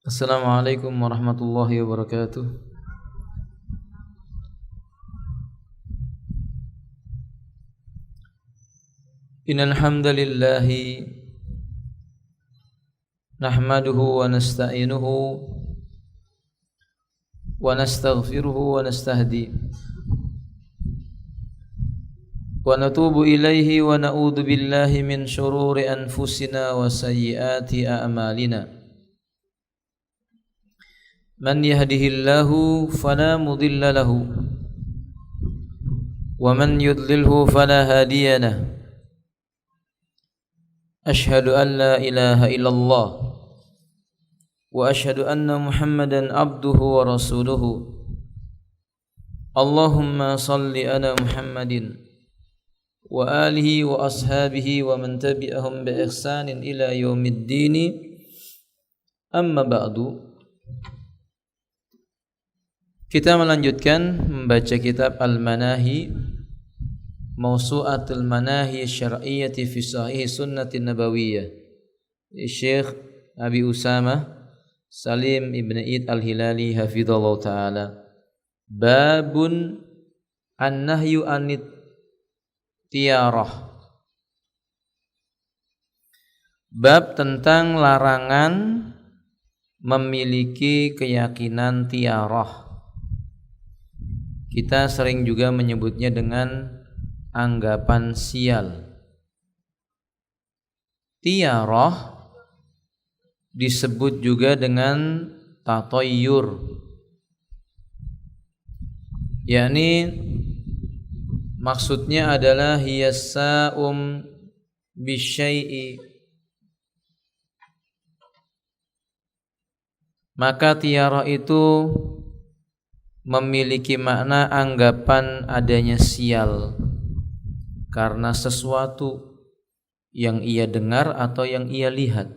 Assalamualaikum warahmatullahi wabarakatuh. Innal hamdalillahi nahmaduhu wa nasta'inuhu wa nastaghfiruhu wa nastahdi wa natubu ilaihi wa na'udzu billahi min shururi anfusina wa sayyiati a'malina. Man yahdihillahu fala mudilla lahu wa man yudlilhu fala hadiya lahu. Ashhadu an la ilaha illallah wa ashhadu anna Muhammadan abduhu wa rasuluhu. Allahumma salli ala Muhammadin wa alihi wa ashabihi wa man tabi'ahum bi ihsanin ila yaumiddin. Amma ba'du. Kita melanjutkan membaca kitab Al-Manahi, Mawsu'atul Manahi Syar'iyyati fi Sahih Sunnatin Nabawiyyah, Syekh Abi Usamah Salim Ibn Id Al-Hilali hafizallahu ta'ala. Babun an-nahyu anit tiyarah. Bab tentang larangan memiliki keyakinan tiyarah. Kita sering juga menyebutnya dengan anggapan sial. Tiyarah disebut juga dengan tatayyur, yakni maksudnya adalah hiyasa'um bisyai'i. Maka tiyarah itu memiliki makna anggapan adanya sial karena sesuatu yang ia dengar atau yang ia lihat.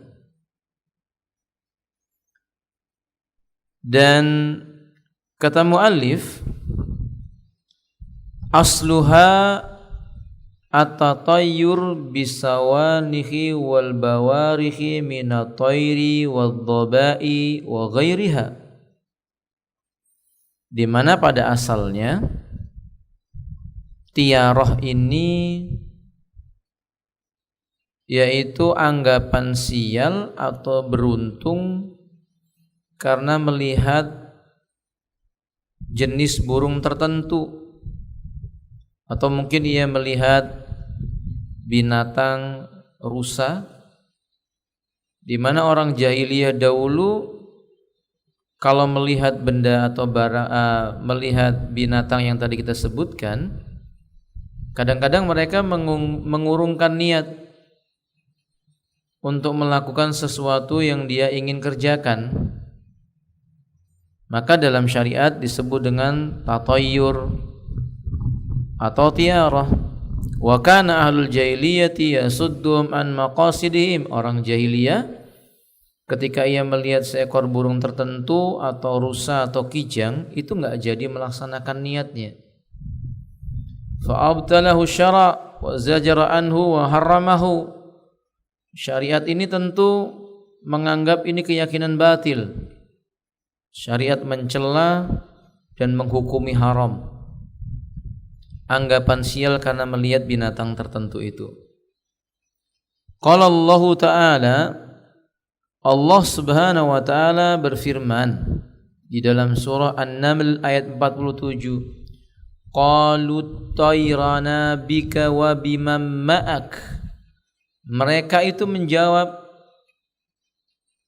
Dan kata muallif, asluha at-tatayyur bisawanihi wal bawarihi minat tayri wal dhabai wa ghairiha, di mana pada asalnya tiyarah ini yaitu anggapan sial atau beruntung karena melihat jenis burung tertentu, atau mungkin ia melihat binatang rusa, di mana orang jahiliyah dahulu kalau melihat benda atau barang, melihat binatang yang tadi kita sebutkan, kadang-kadang mereka mengurungkan niat untuk melakukan sesuatu yang dia ingin kerjakan. Maka dalam syariat disebut dengan tatayyur atau tiyarah. Wa kana ahlul jahiliyati yasuddum an maqasidihim. Orang jahiliyah ketika ia melihat seekor burung tertentu atau rusa atau kijang, itu enggak jadi melaksanakan niatnya. Fa'abtalahu syara' wa zajara anhu wa harramahu. Syariat ini tentu menganggap ini keyakinan batil. Syariat mencela dan menghukumi haram anggapan sial karena melihat binatang tertentu itu. Qala Allah Ta'ala, Allah Subhanahu wa taala berfirman di dalam surah An-Naml ayat 47, qalu tayrana bika wa biman ma'ak. Mereka itu menjawab,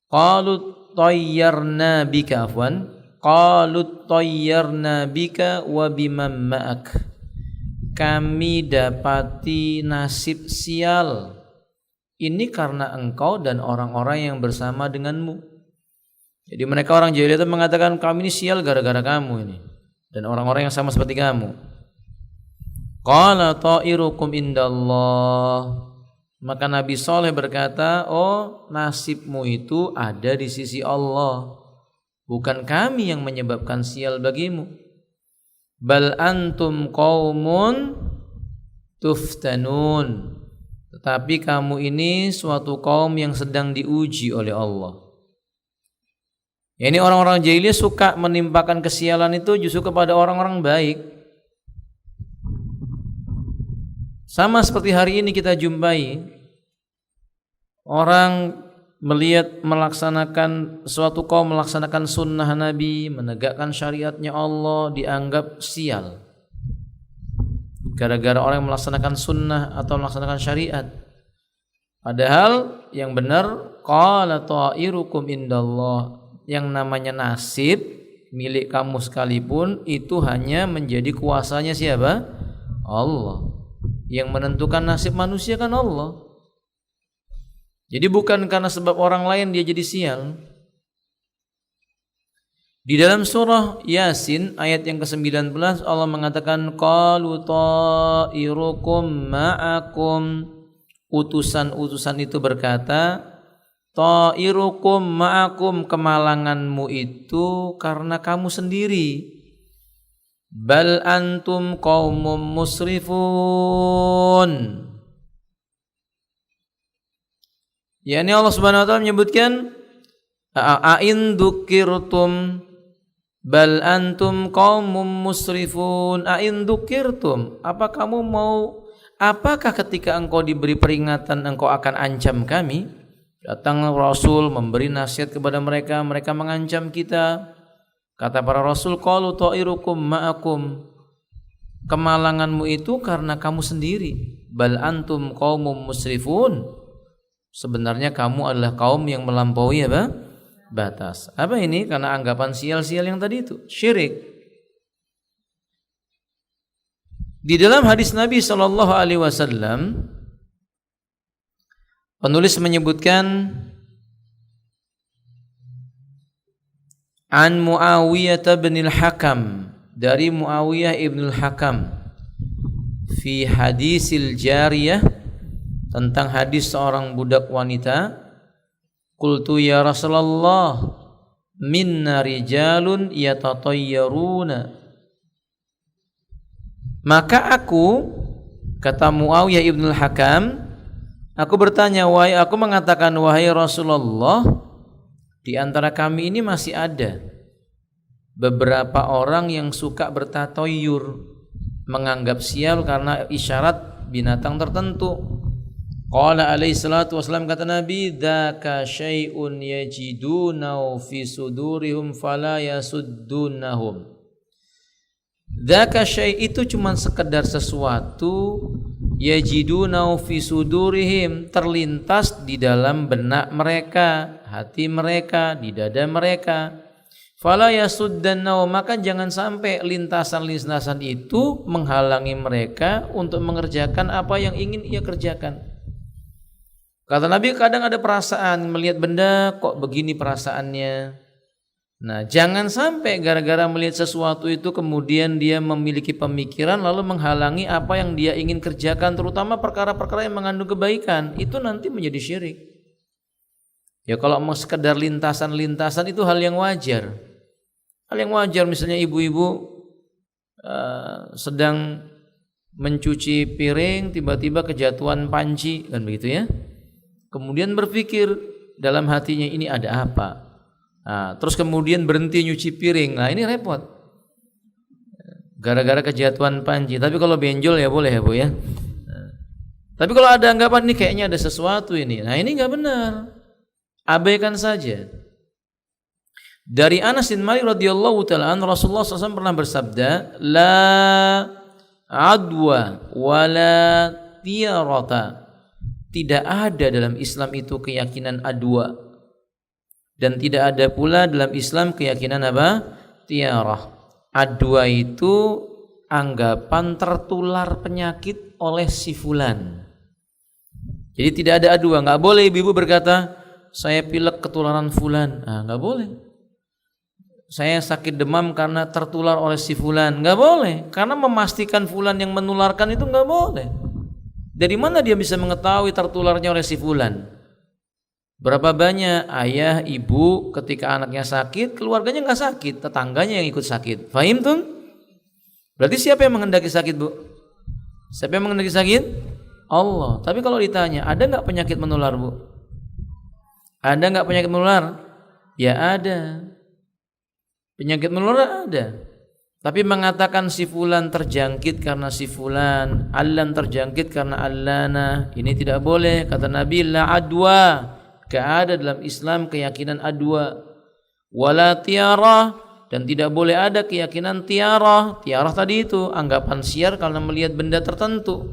qalu tayyarna bika, qalu tayyarna bika wa biman ma'ak. Kami dapati nasib sial ini karena engkau dan orang-orang yang bersama denganmu. Jadi mereka orang jahiliyah itu mengatakan, kami ini sial gara-gara kamu ini dan orang-orang yang sama seperti kamu. Qala ta'irukum indallah. Maka Nabi Saleh berkata, oh, nasibmu itu ada di sisi Allah, bukan kami yang menyebabkan sial bagimu. Bal antum qaumun tuftanun. Tetapi kamu ini suatu kaum yang sedang diuji oleh Allah. Ya, ini orang-orang jahiliyah suka menimpakan kesialan itu justru kepada orang-orang baik. Sama seperti hari ini kita jumpai orang melihat melaksanakan suatu kaum melaksanakan sunnah Nabi, menegakkan syariatnya Allah, dianggap sial. Gara-gara orang yang melaksanakan sunnah atau melaksanakan syariat. Padahal yang benar qala ta'irukum indallah, yang namanya nasib milik kamu sekalipun itu hanya menjadi kuasanya siapa? Allah. Yang menentukan nasib manusia kan Allah. Jadi bukan karena sebab orang lain dia jadi sial. Di dalam surah Yasin ayat yang ke-19 Allah mengatakan qalu ta'irukum ma'akum. Utusan-utusan itu berkata, ta'irukum ma'akum, kemalanganmu itu karena kamu sendiri. Bal antum qaumum musrifun. Ya, ini Allah Subhanahu wa taala menyebutkan a'in dzukirtum bal antum qaumum musrifun. A'in dzukirtum, apakah ketika engkau diberi peringatan engkau akan ancam kami? Datang Rasul memberi nasihat kepada mereka, mereka mengancam kita. Kata para Rasul, qalu ta'irukum ma'akum, kemalanganmu itu karena kamu sendiri. Bal antum qaumum musrifun, sebenarnya kamu adalah kaum yang melampaui batas. Apa ini? Karena anggapan sial-sial yang tadi itu, syirik. Di dalam hadis Nabi SAW, penulis menyebutkan an Muawiyah bin al-Hakam, dari Muawiyah ibn al-Hakam, fi hadisil jariyah, tentang hadis seorang budak wanita. Qultu ya Rasulullah, minna rijalun yatatayyaruna. Maka aku, kata Muawiyah ibn al-Hakam, aku bertanya, aku mengatakan, wahai Rasulullah, di antara kami ini masih ada beberapa orang yang suka bertatoyur, menganggap sial karena isyarat binatang tertentu. Qala alaihi salatu wasallam, kata Nabi, dzaka syai'un yajidunau fi sudurihum fala yasuddunahum. Dzaka syai' itu cuma sekedar sesuatu yajidunau fi sudurihim, terlintas di dalam benak mereka, hati mereka, di dada mereka. Fala yasuddannau, maka jangan sampai lintasan-lintasan itu menghalangi mereka untuk mengerjakan apa yang ingin ia kerjakan. Kata Nabi, kadang ada perasaan melihat benda kok begini perasaannya. Nah, jangan sampai gara-gara melihat sesuatu itu kemudian dia memiliki pemikiran lalu menghalangi apa yang dia ingin kerjakan, terutama perkara-perkara yang mengandung kebaikan. Itu nanti menjadi syirik. Ya, kalau mau sekedar lintasan-lintasan itu hal yang wajar. Hal yang wajar, misalnya ibu-ibu sedang mencuci piring, tiba-tiba kejatuhan panci, kan begitu ya. Kemudian berpikir dalam hatinya, ini ada apa? Nah, terus kemudian berhenti nyuci piring. Nah, ini repot. Gara-gara kejatuhan panci. Tapi kalau benjol ya boleh ya Bu ya. Nah, tapi kalau ada anggapan ini kayaknya ada sesuatu ini. Nah, ini enggak benar. Abaikan saja. Dari Anas bin Malik radhiyallahu taala anhu, Rasulullah SAW pernah bersabda, la adwa wala tiyarata. Tidak ada dalam Islam itu keyakinan adwa, dan tidak ada pula dalam Islam keyakinan apa? Tiarah. Adwa itu anggapan tertular penyakit oleh si fulan. Jadi tidak ada adwa. Nggak boleh ibu berkata, saya pilek ketularan fulan. Nah, nggak boleh. Saya sakit demam karena tertular oleh si fulan. Nggak boleh. Karena memastikan fulan yang menularkan itu nggak boleh. Dari mana dia bisa mengetahui tertularnya oleh si fulan? Berapa banyak ayah, ibu ketika anaknya sakit, keluarganya nggak sakit, tetangganya yang ikut sakit. Fahim tuh? Berarti siapa yang menghendaki sakit, Bu? Siapa yang menghendaki sakit? Allah. Tapi kalau ditanya, ada nggak penyakit menular, Bu? Ada nggak penyakit menular? Ya ada. Penyakit menular ada. Tapi mengatakan si fulan terjangkit karena si fulan, allan terjangkit karena allana, ini tidak boleh. Kata Nabi, la adwa, enggak ada dalam Islam keyakinan adwa. Wala tiarah, dan tidak boleh ada keyakinan tiarah. Tiarah tadi itu anggapan siar karena melihat benda tertentu.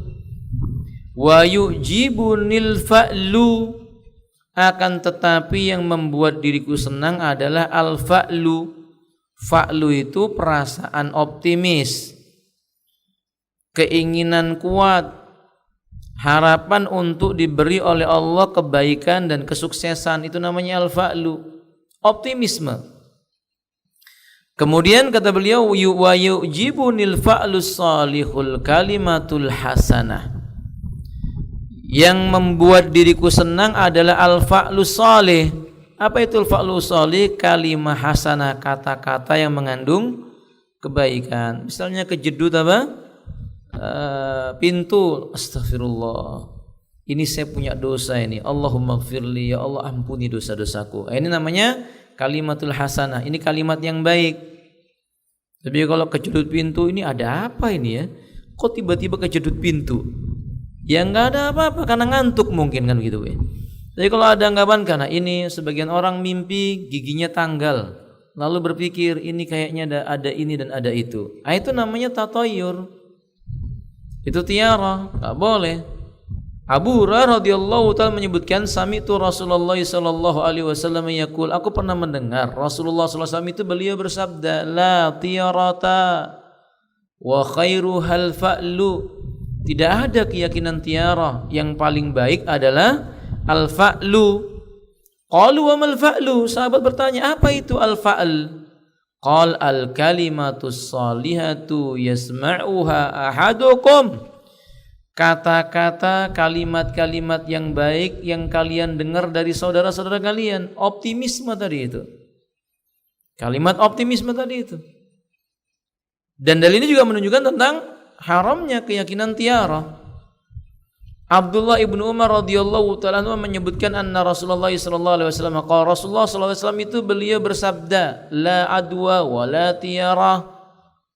Wa yujibunil fa'lu, akan tetapi yang membuat diriku senang adalah al-fa'lu. Fa'lu itu perasaan optimis, keinginan kuat, harapan untuk diberi oleh Allah kebaikan dan kesuksesan, itu namanya al-fa'lu, optimisme. Kemudian kata beliau, wa yujibunil fa'lus salihul kalimatul hasanah, yang membuat diriku senang adalah al-fa'lus salih. Apa itu al-fa'lu sholih? Kalimah hasanah, kata-kata yang mengandung kebaikan. Misalnya kejedut apa? Pintu, astagfirullah, ini saya punya dosa ini, Allahumma gfirli, ya Allah ampuni dosa-dosaku. Ini namanya kalimatul hasanah, ini kalimat yang baik. Tapi kalau kejedut pintu, ini ada apa ini ya? Kok tiba-tiba kejedut pintu? Ya enggak ada apa-apa, karena ngantuk mungkin kan gitu ya. Jadi kalau ada anggapan karena ini, sebagian orang mimpi giginya tanggal, lalu berpikir ini kayaknya ada ini dan ada itu. Itu namanya tatoyur. Itu tiara, enggak boleh. Abu Hurairah radhiyallahu taala menyebutkan, sami'tu Rasulullah sallallahu alaihi wasallam yaqul, aku pernah mendengar Rasulullah sallallahu alaihi wasallam itu beliau bersabda, la tiarata wa khairuhal fa'lu. Tidak ada keyakinan tiara, yang paling baik adalah al-fa'lu. Qalu wa mal fa'lu? Sahabat bertanya, apa itu al-fa'l? Qal al-kalimatus salihatu yasma'uha ahadukum. Kata-kata, kalimat-kalimat yang baik yang kalian dengar dari saudara-saudara kalian. Optimisme tadi itu. Kalimat optimisme tadi itu. Dan dalil ini juga menunjukkan tentang haramnya keyakinan tiara. Abdullah ibnu Umar radhiyallahu taala anhu menyebutkan anna Rasulullah sallallahu alaihi wasallam qala, Rasulullah sallallahu alaihi wasallam itu beliau bersabda, la adwa wa la tiyarah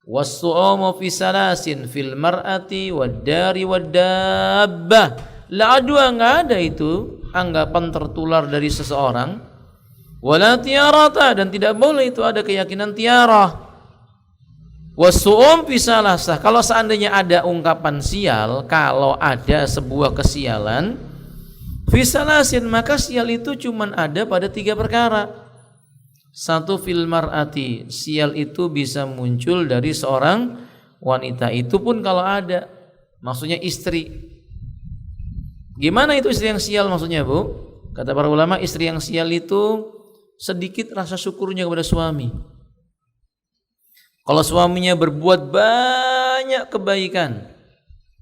was-su'umu fi salasin fil mar'ati wad-dari wad-dabbah. La adwa, enggak ada itu anggapan tertular dari seseorang, wala tiyarata, dan tidak boleh itu ada keyakinan tiarah. Wasu'um fisalasah, kalau seandainya ada ungkapan sial, kalau ada sebuah kesialan, fisalasin, maka sial itu cuman ada pada 3 perkara. Satu, fil mar'ati, sial itu bisa muncul dari seorang wanita, itu pun kalau ada, maksudnya istri. Gimana itu istri yang sial maksudnya, Bu? Kata para ulama, istri yang sial itu sedikit rasa syukurnya kepada suami. Kalau suaminya berbuat banyak kebaikan,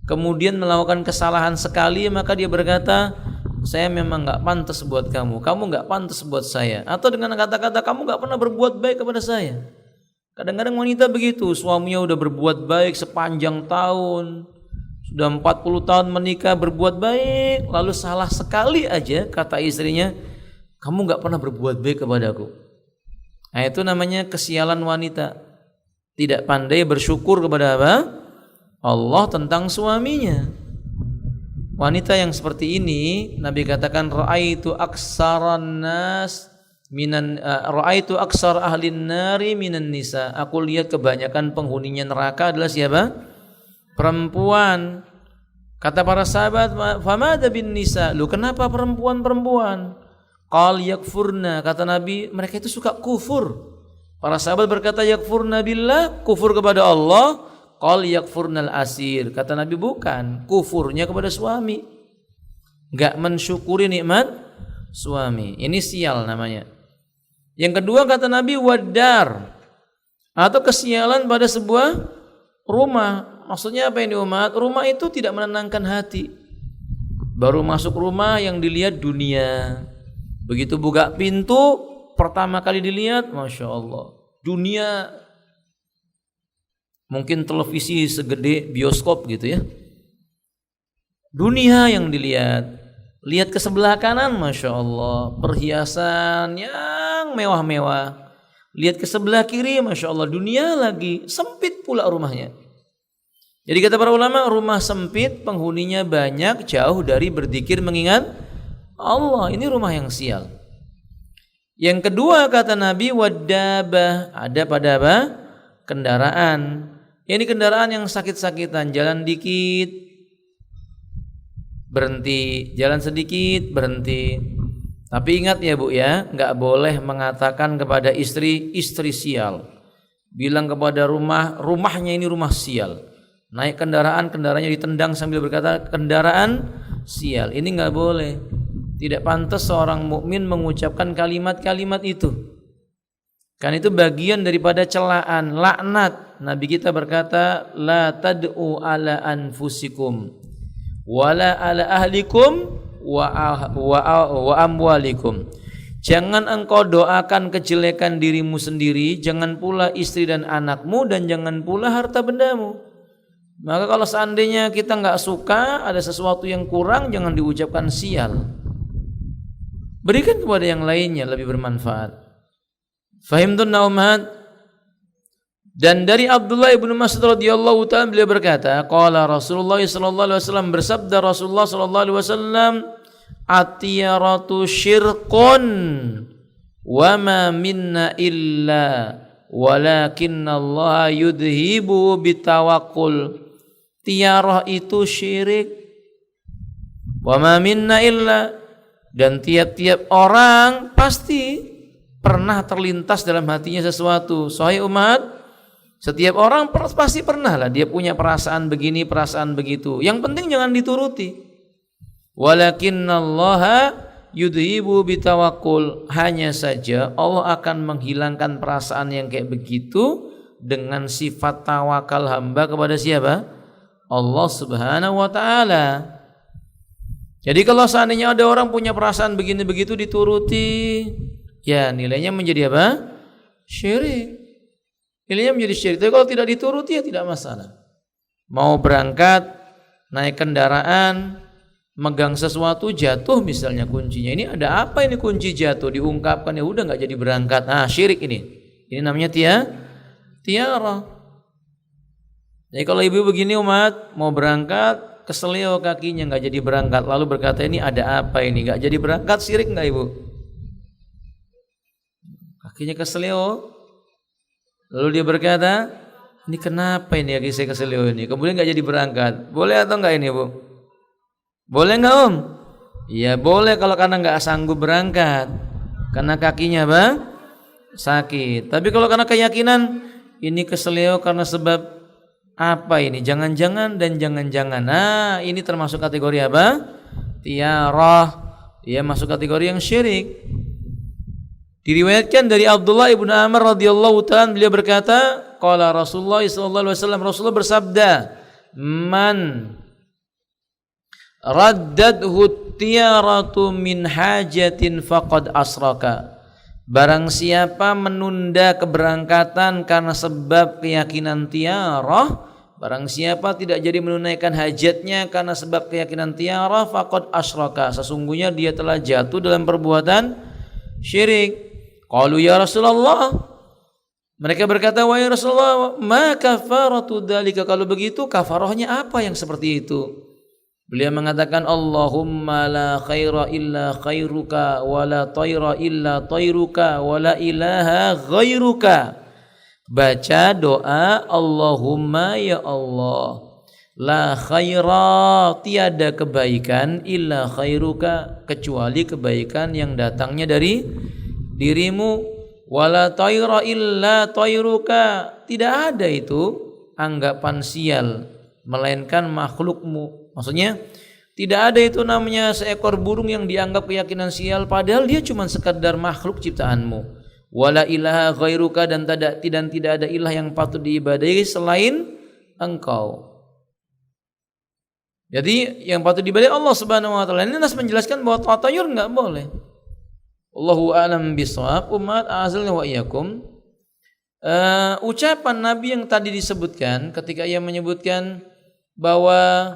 kemudian melakukan kesalahan sekali, maka dia berkata, saya memang gak pantas buat kamu, kamu gak pantas buat saya. Atau dengan kata-kata, kamu gak pernah berbuat baik kepada saya. Kadang-kadang wanita begitu, suaminya udah berbuat baik sepanjang tahun, sudah 40 tahun menikah, berbuat baik, lalu salah sekali aja, kata istrinya, kamu gak pernah berbuat baik kepadaku. Nah, itu namanya kesialan wanita. Tidak pandai bersyukur kepada apa? Allah tentang suaminya. Wanita yang seperti ini, Nabi katakan, ra'aitu aksaran nas minan ra'aitu aksar ahlin nari minan nisa. Aku lihat kebanyakan penghuninya neraka adalah siapa? Perempuan. Kata para sahabat, famada bin nisa? Lu kenapa perempuan-perempuan? Qal yakfurna, kata Nabi, mereka itu suka kufur. Para sahabat berkata, yakfurna billah, kufur kepada Allah. Qal yakfurnal asir, kata Nabi, bukan, kufurnya kepada suami, enggak mensyukuri nikmat suami. Ini sial namanya. Yang kedua kata Nabi, wadar, atau kesialan pada sebuah rumah. Maksudnya apa ini umat? Rumah itu tidak menenangkan hati. Baru masuk rumah yang dilihat dunia. Begitu buka pintu, pertama kali dilihat, Masya Allah, dunia. Mungkin televisi segede bioskop gitu ya. Dunia yang dilihat. Lihat ke sebelah kanan, Masya Allah, perhiasan yang mewah-mewah. Lihat ke sebelah kiri, Masya Allah, dunia lagi sempit pula rumahnya. Jadi kata para ulama, rumah sempit, penghuninya banyak, jauh dari berzikir mengingat Allah. Ini rumah yang sial. Yang kedua kata Nabi, wadabah, ada pada apa? Kendaraan. Ini kendaraan yang sakit-sakitan, jalan dikit berhenti, jalan sedikit berhenti. Tapi ingat ya Bu ya, nggak boleh mengatakan kepada istri sial. Bilang kepada rumahnya ini rumah sial. Naik kendaraannya ditendang sambil berkata kendaraan sial. Ini nggak boleh. Tidak pantas seorang mukmin mengucapkan kalimat-kalimat itu. Kan itu bagian daripada celaan, laknat. Nabi kita berkata, la tad'u ala anfusikum wala ala ahlikum wa amwalikum. Jangan engkau doakan kejelekan dirimu sendiri, jangan pula istri dan anakmu, dan jangan pula harta bendamu. Maka kalau seandainya kita nggak suka, ada sesuatu yang kurang, jangan diucapkan sial. Berikan kepada yang lainnya, lebih bermanfaat. Fahimtun naumat. Dan dari Abdullah ibnu Mas'ud radhiyallahu ta'ala beliau berkata, qala Rasulullah sallallahu alaihi wasallam, bersabda Rasulullah sallallahu alaihi wasallam, atiyaratu syirkun wa ma minna illa walakinna Allah yudhibu bitawakul. Tiarah itu syirik. Wa ma minna illa, dan tiap-tiap orang pasti pernah terlintas dalam hatinya sesuatu. Sahih umat, setiap orang pasti pernah lah dia punya perasaan begini, perasaan begitu. Yang penting jangan dituruti. Walakinnallaha yudhibu bitawakul. Hanya saja Allah akan menghilangkan perasaan yang kayak begitu dengan sifat tawakal hamba kepada siapa? Allah Subhanahu wa ta'ala. Jadi kalau seandainya ada orang punya perasaan begini begitu dituruti, ya nilainya menjadi apa? Syirik. Nilainya menjadi syirik. Tapi kalau tidak dituruti ya tidak masalah. Mau berangkat, naik kendaraan, megang sesuatu jatuh misalnya kuncinya. Ini ada apa ini kunci jatuh? Diungkapkan, ya udah nggak jadi berangkat. Ah, syirik ini. Ini namanya tiara. Jadi kalau ibu begini umat, mau berangkat, keselio kakinya nggak jadi berangkat, lalu berkata ini ada apa ini? Nggak jadi berangkat, syirik nggak ibu? Kakinya keselio, lalu dia berkata, ini kenapa ini kaki saya keselio ini? Kemudian nggak jadi berangkat, boleh atau nggak ini bu? Boleh nggak om? Iya boleh kalau karena nggak sanggup berangkat, karena kakinya bang sakit. Tapi kalau karena keyakinan ini keselio karena sebab apa ini? Jangan-jangan dan jangan-jangan. Nah, ini termasuk kategori apa? Tiarah. Dia masuk kategori yang syirik. Diriwayatkan dari Abdullah ibnu Amr radhiyallahu ta'ala, beliau berkata, qala Rasulullah sallallahu alaihi wasallam, Rasulullah bersabda, man raddadhu tiyaratu min hajatin faqad asraka. Barang siapa menunda keberangkatan karena sebab keyakinan tiarah, barang siapa tidak jadi menunaikan hajatnya karena sebab keyakinan tiarah, faqad asyraka, sesungguhnya dia telah jatuh dalam perbuatan syirik. Qalu ya Rasulullah, mereka berkata, wahai Rasulullah, ma kafaratu dzalika, kalau begitu kafarahnya apa yang seperti itu? Beliau mengatakan, Allahumma la khaira illa khairuka wa la tayra illa tayruka wa la ilaha ghairuka. Baca doa, Allahumma ya Allah, la khaira, tiada kebaikan, illa khairuka, kecuali kebaikan yang datangnya dari dirimu, wa la tayra illa tayruka, tidak ada itu anggapan sial melainkan makhlukmu. Maksudnya tidak ada itu namanya seekor burung yang dianggap keyakinan sial, padahal dia cuma sekadar makhluk ciptaanmu. Wala ilaha ghairuka, dan tidak ada ilah yang patut diibadahi selain engkau. Jadi yang patut diibadahi Allah Subhanahu wa taala. Ini nas menjelaskan bahwa tatayur enggak boleh. Allahu a'lam bishawab. Umat azalna wa iyyakum. Ucapan Nabi yang tadi disebutkan ketika ia menyebutkan bahwa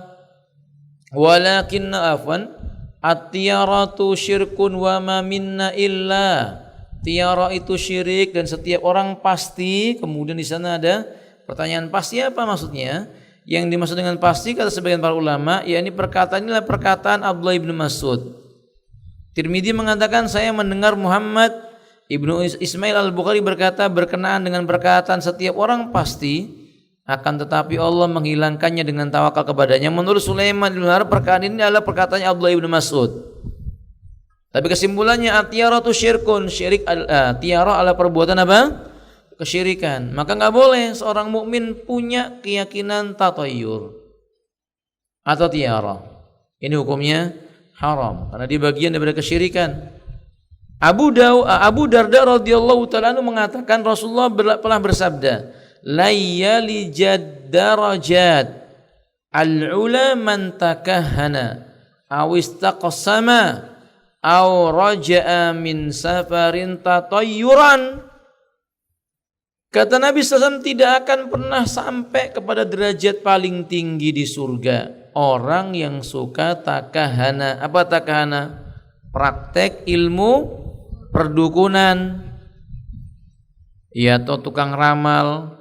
walakinna afwan at-tiyaratu syirkun wa ma minna illa, tiara itu syirik dan setiap orang pasti. Kemudian di sana ada pertanyaan, pasti apa maksudnya? Yang dimaksud dengan pasti kata sebagian para ulama, yakni perkataan inilah perkataan Abdullah bin Mas'ud. Tirmidzi mengatakan, saya mendengar Muhammad Ibnu Ismail Al-Bukhari berkata berkenaan dengan perkataan setiap orang pasti, akan tetapi Allah menghilangkannya dengan tawakal kepadanya. Menurut Sulaiman bin Harb, perkataan ini adalah perkataannya Abdullah bin Mas'ud. Tapi kesimpulannya, at-tiaratu syirkun, syirik tiara adalah perbuatan apa? Kesyirikan. Maka enggak boleh seorang mukmin punya keyakinan tatayyur atau tiara. Ini hukumnya haram karena dia bagian daripada kesyirikan. Abu Darda radhiyallahu taala anhu mengatakan Rasulullah pernah bersabda, la yalijad darajat al-ula man takahhana aw istaqsama aw raja'a min safarin tatayyuran. Kata Nabi SAW, tidak akan pernah sampai kepada derajat paling tinggi di surga orang yang suka takahana. Apa takahana? Praktek ilmu perdukunan, ya, atau tukang ramal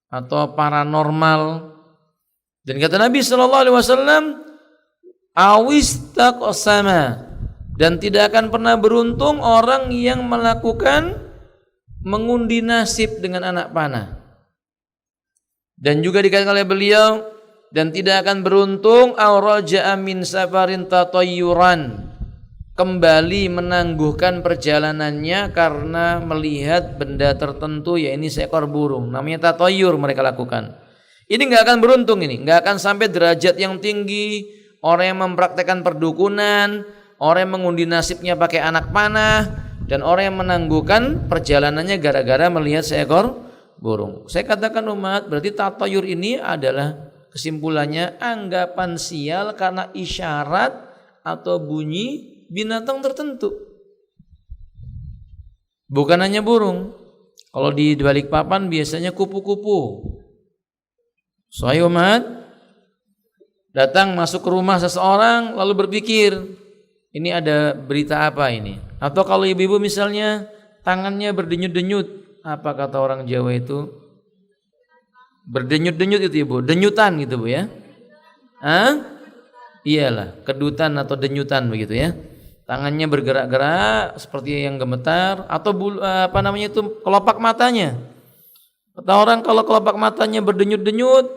atau paranormal. Dan kata Nabi SAW, awistaqsama, dan tidak akan pernah beruntung orang yang melakukan mengundi nasib dengan anak panah. Dan juga dikatakan oleh beliau, dan tidak akan beruntung auraja'a min safarin tatayyuran, kembali menangguhkan perjalanannya karena melihat benda tertentu, ya ini seekor burung, namanya tatayyur mereka lakukan. Ini enggak akan beruntung, ini enggak akan sampai derajat yang tinggi. Orang yang mempraktekkan perdukunan, orang yang mengundi nasibnya pakai anak panah, dan orang yang menangguhkan perjalanannya gara-gara melihat seekor burung. Saya katakan umat, berarti tatayur ini adalah kesimpulannya anggapan sial karena isyarat atau bunyi binatang tertentu. Bukan hanya burung. Kalau di balik papan biasanya kupu-kupu. Soalnya umat datang masuk ke rumah seseorang lalu berpikir, ini ada berita apa ini? Atau kalau ibu-ibu misalnya tangannya berdenyut-denyut, apa kata orang Jawa itu? Berdenyut-denyut itu ibu, denyutan gitu bu ya? Iyalah, kedutan atau denyutan begitu ya. Tangannya bergerak-gerak seperti yang gemetar, atau kelopak matanya. Kata orang kalau kelopak matanya berdenyut-denyut,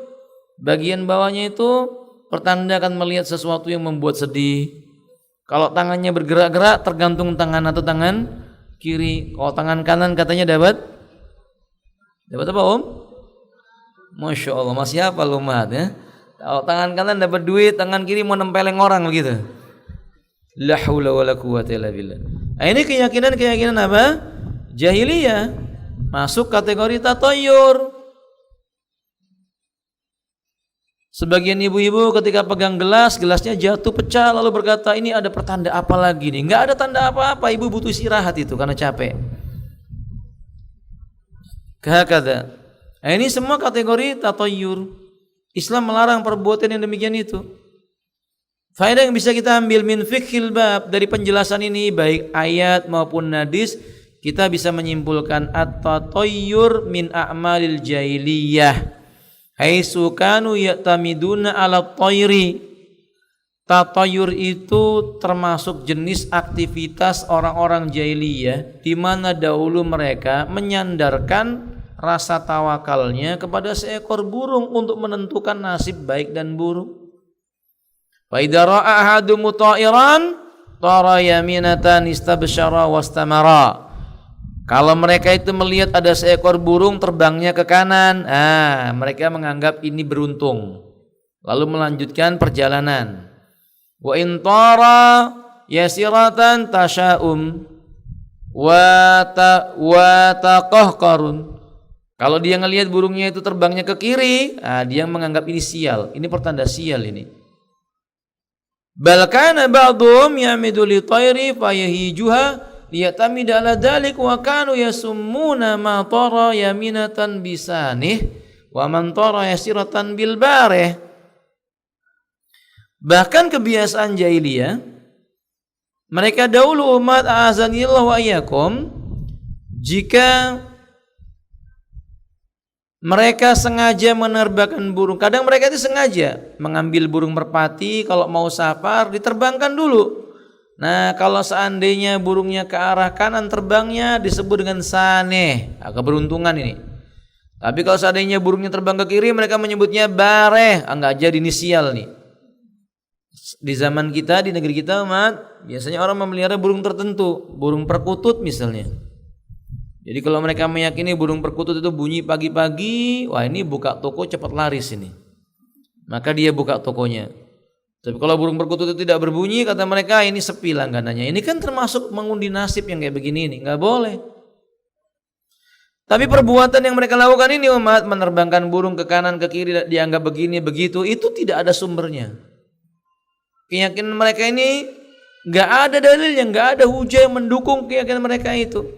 bagian bawahnya itu pertanda akan melihat sesuatu yang membuat sedih. Kalau tangannya bergerak-gerak tergantung tangan atau tangan kiri. Kalau tangan kanan katanya dapat apa om? Masya Allah, masih hafal umat ya. Kalau tangan kanan dapat duit, tangan kiri mau nempeleng orang begitu. La haula wala quwwata illa billah. Nah, ini keyakinan apa? Jahiliyah. Masuk kategori tatayyur. Sebagian ibu-ibu ketika pegang gelasnya jatuh pecah lalu berkata, ini ada pertanda apa lagi nih? Enggak ada tanda apa-apa, ibu butuh istirahat itu karena capek. Kahakada. Nah, ini semua kategori tatayyur. Islam melarang perbuatan yang demikian itu. Faedah yang bisa kita ambil min fiqhil bab dari penjelasan ini baik ayat maupun hadis, kita bisa menyimpulkan at-tatayyur min a'malil jahiliyah. Haitsu kanu ya'tamiduna 'ala at-tayri. Tatayyur itu termasuk jenis aktivitas orang-orang jahiliyah di mana dahulu mereka menyandarkan rasa tawakalnya kepada seekor burung untuk menentukan nasib baik dan buruk. Fa idza ra'a ahadum ta'iran tara yaminatan istabsyara wastamara. Kalau mereka itu melihat ada seekor burung terbangnya ke kanan, mereka menganggap ini beruntung, lalu melanjutkan perjalanan. Wa in tara yasiratan tasya'um wa taqahqarun. Kalau dia ngelihat burungnya itu terbangnya ke kiri, dia menganggap ini sial, ini pertanda sial ini. Bal kana ba'dhum yamidu li tayri fayahijuha liyatamid ala dzalik wa kanu yasummuna ma tara yaminatan bisanih wa man tara yasiratan bil barih. Bahkan kebiasaan jahiliyah mereka dahulu umat azanillahu wa iyyakum, jika mereka sengaja menerbangkan burung, kadang mereka itu sengaja mengambil burung merpati, kalau mau safar diterbangkan dulu. Nah, kalau seandainya burungnya ke arah kanan terbangnya disebut dengan saneh, keberuntungan ini. Tapi kalau seandainya burungnya terbang ke kiri, mereka menyebutnya bareh, enggak jadi inisial nih. Di zaman kita, di negeri kita, umat, biasanya orang memelihara burung tertentu, burung perkutut misalnya. Jadi kalau mereka meyakini burung perkutut itu bunyi pagi-pagi, wah ini buka toko cepat laris ini. Maka dia buka tokonya. Tapi kalau burung perkutut itu tidak berbunyi, kata mereka ini sepi langganannya. Ini kan termasuk mengundi nasib yang kayak begini ini, nggak boleh. Tapi perbuatan yang mereka lakukan ini umat, menerbangkan burung ke kanan ke kiri dianggap begini begitu, itu tidak ada sumbernya. Keyakinan mereka ini nggak ada dalilnya, nggak ada hujah yang mendukung keyakinan mereka itu.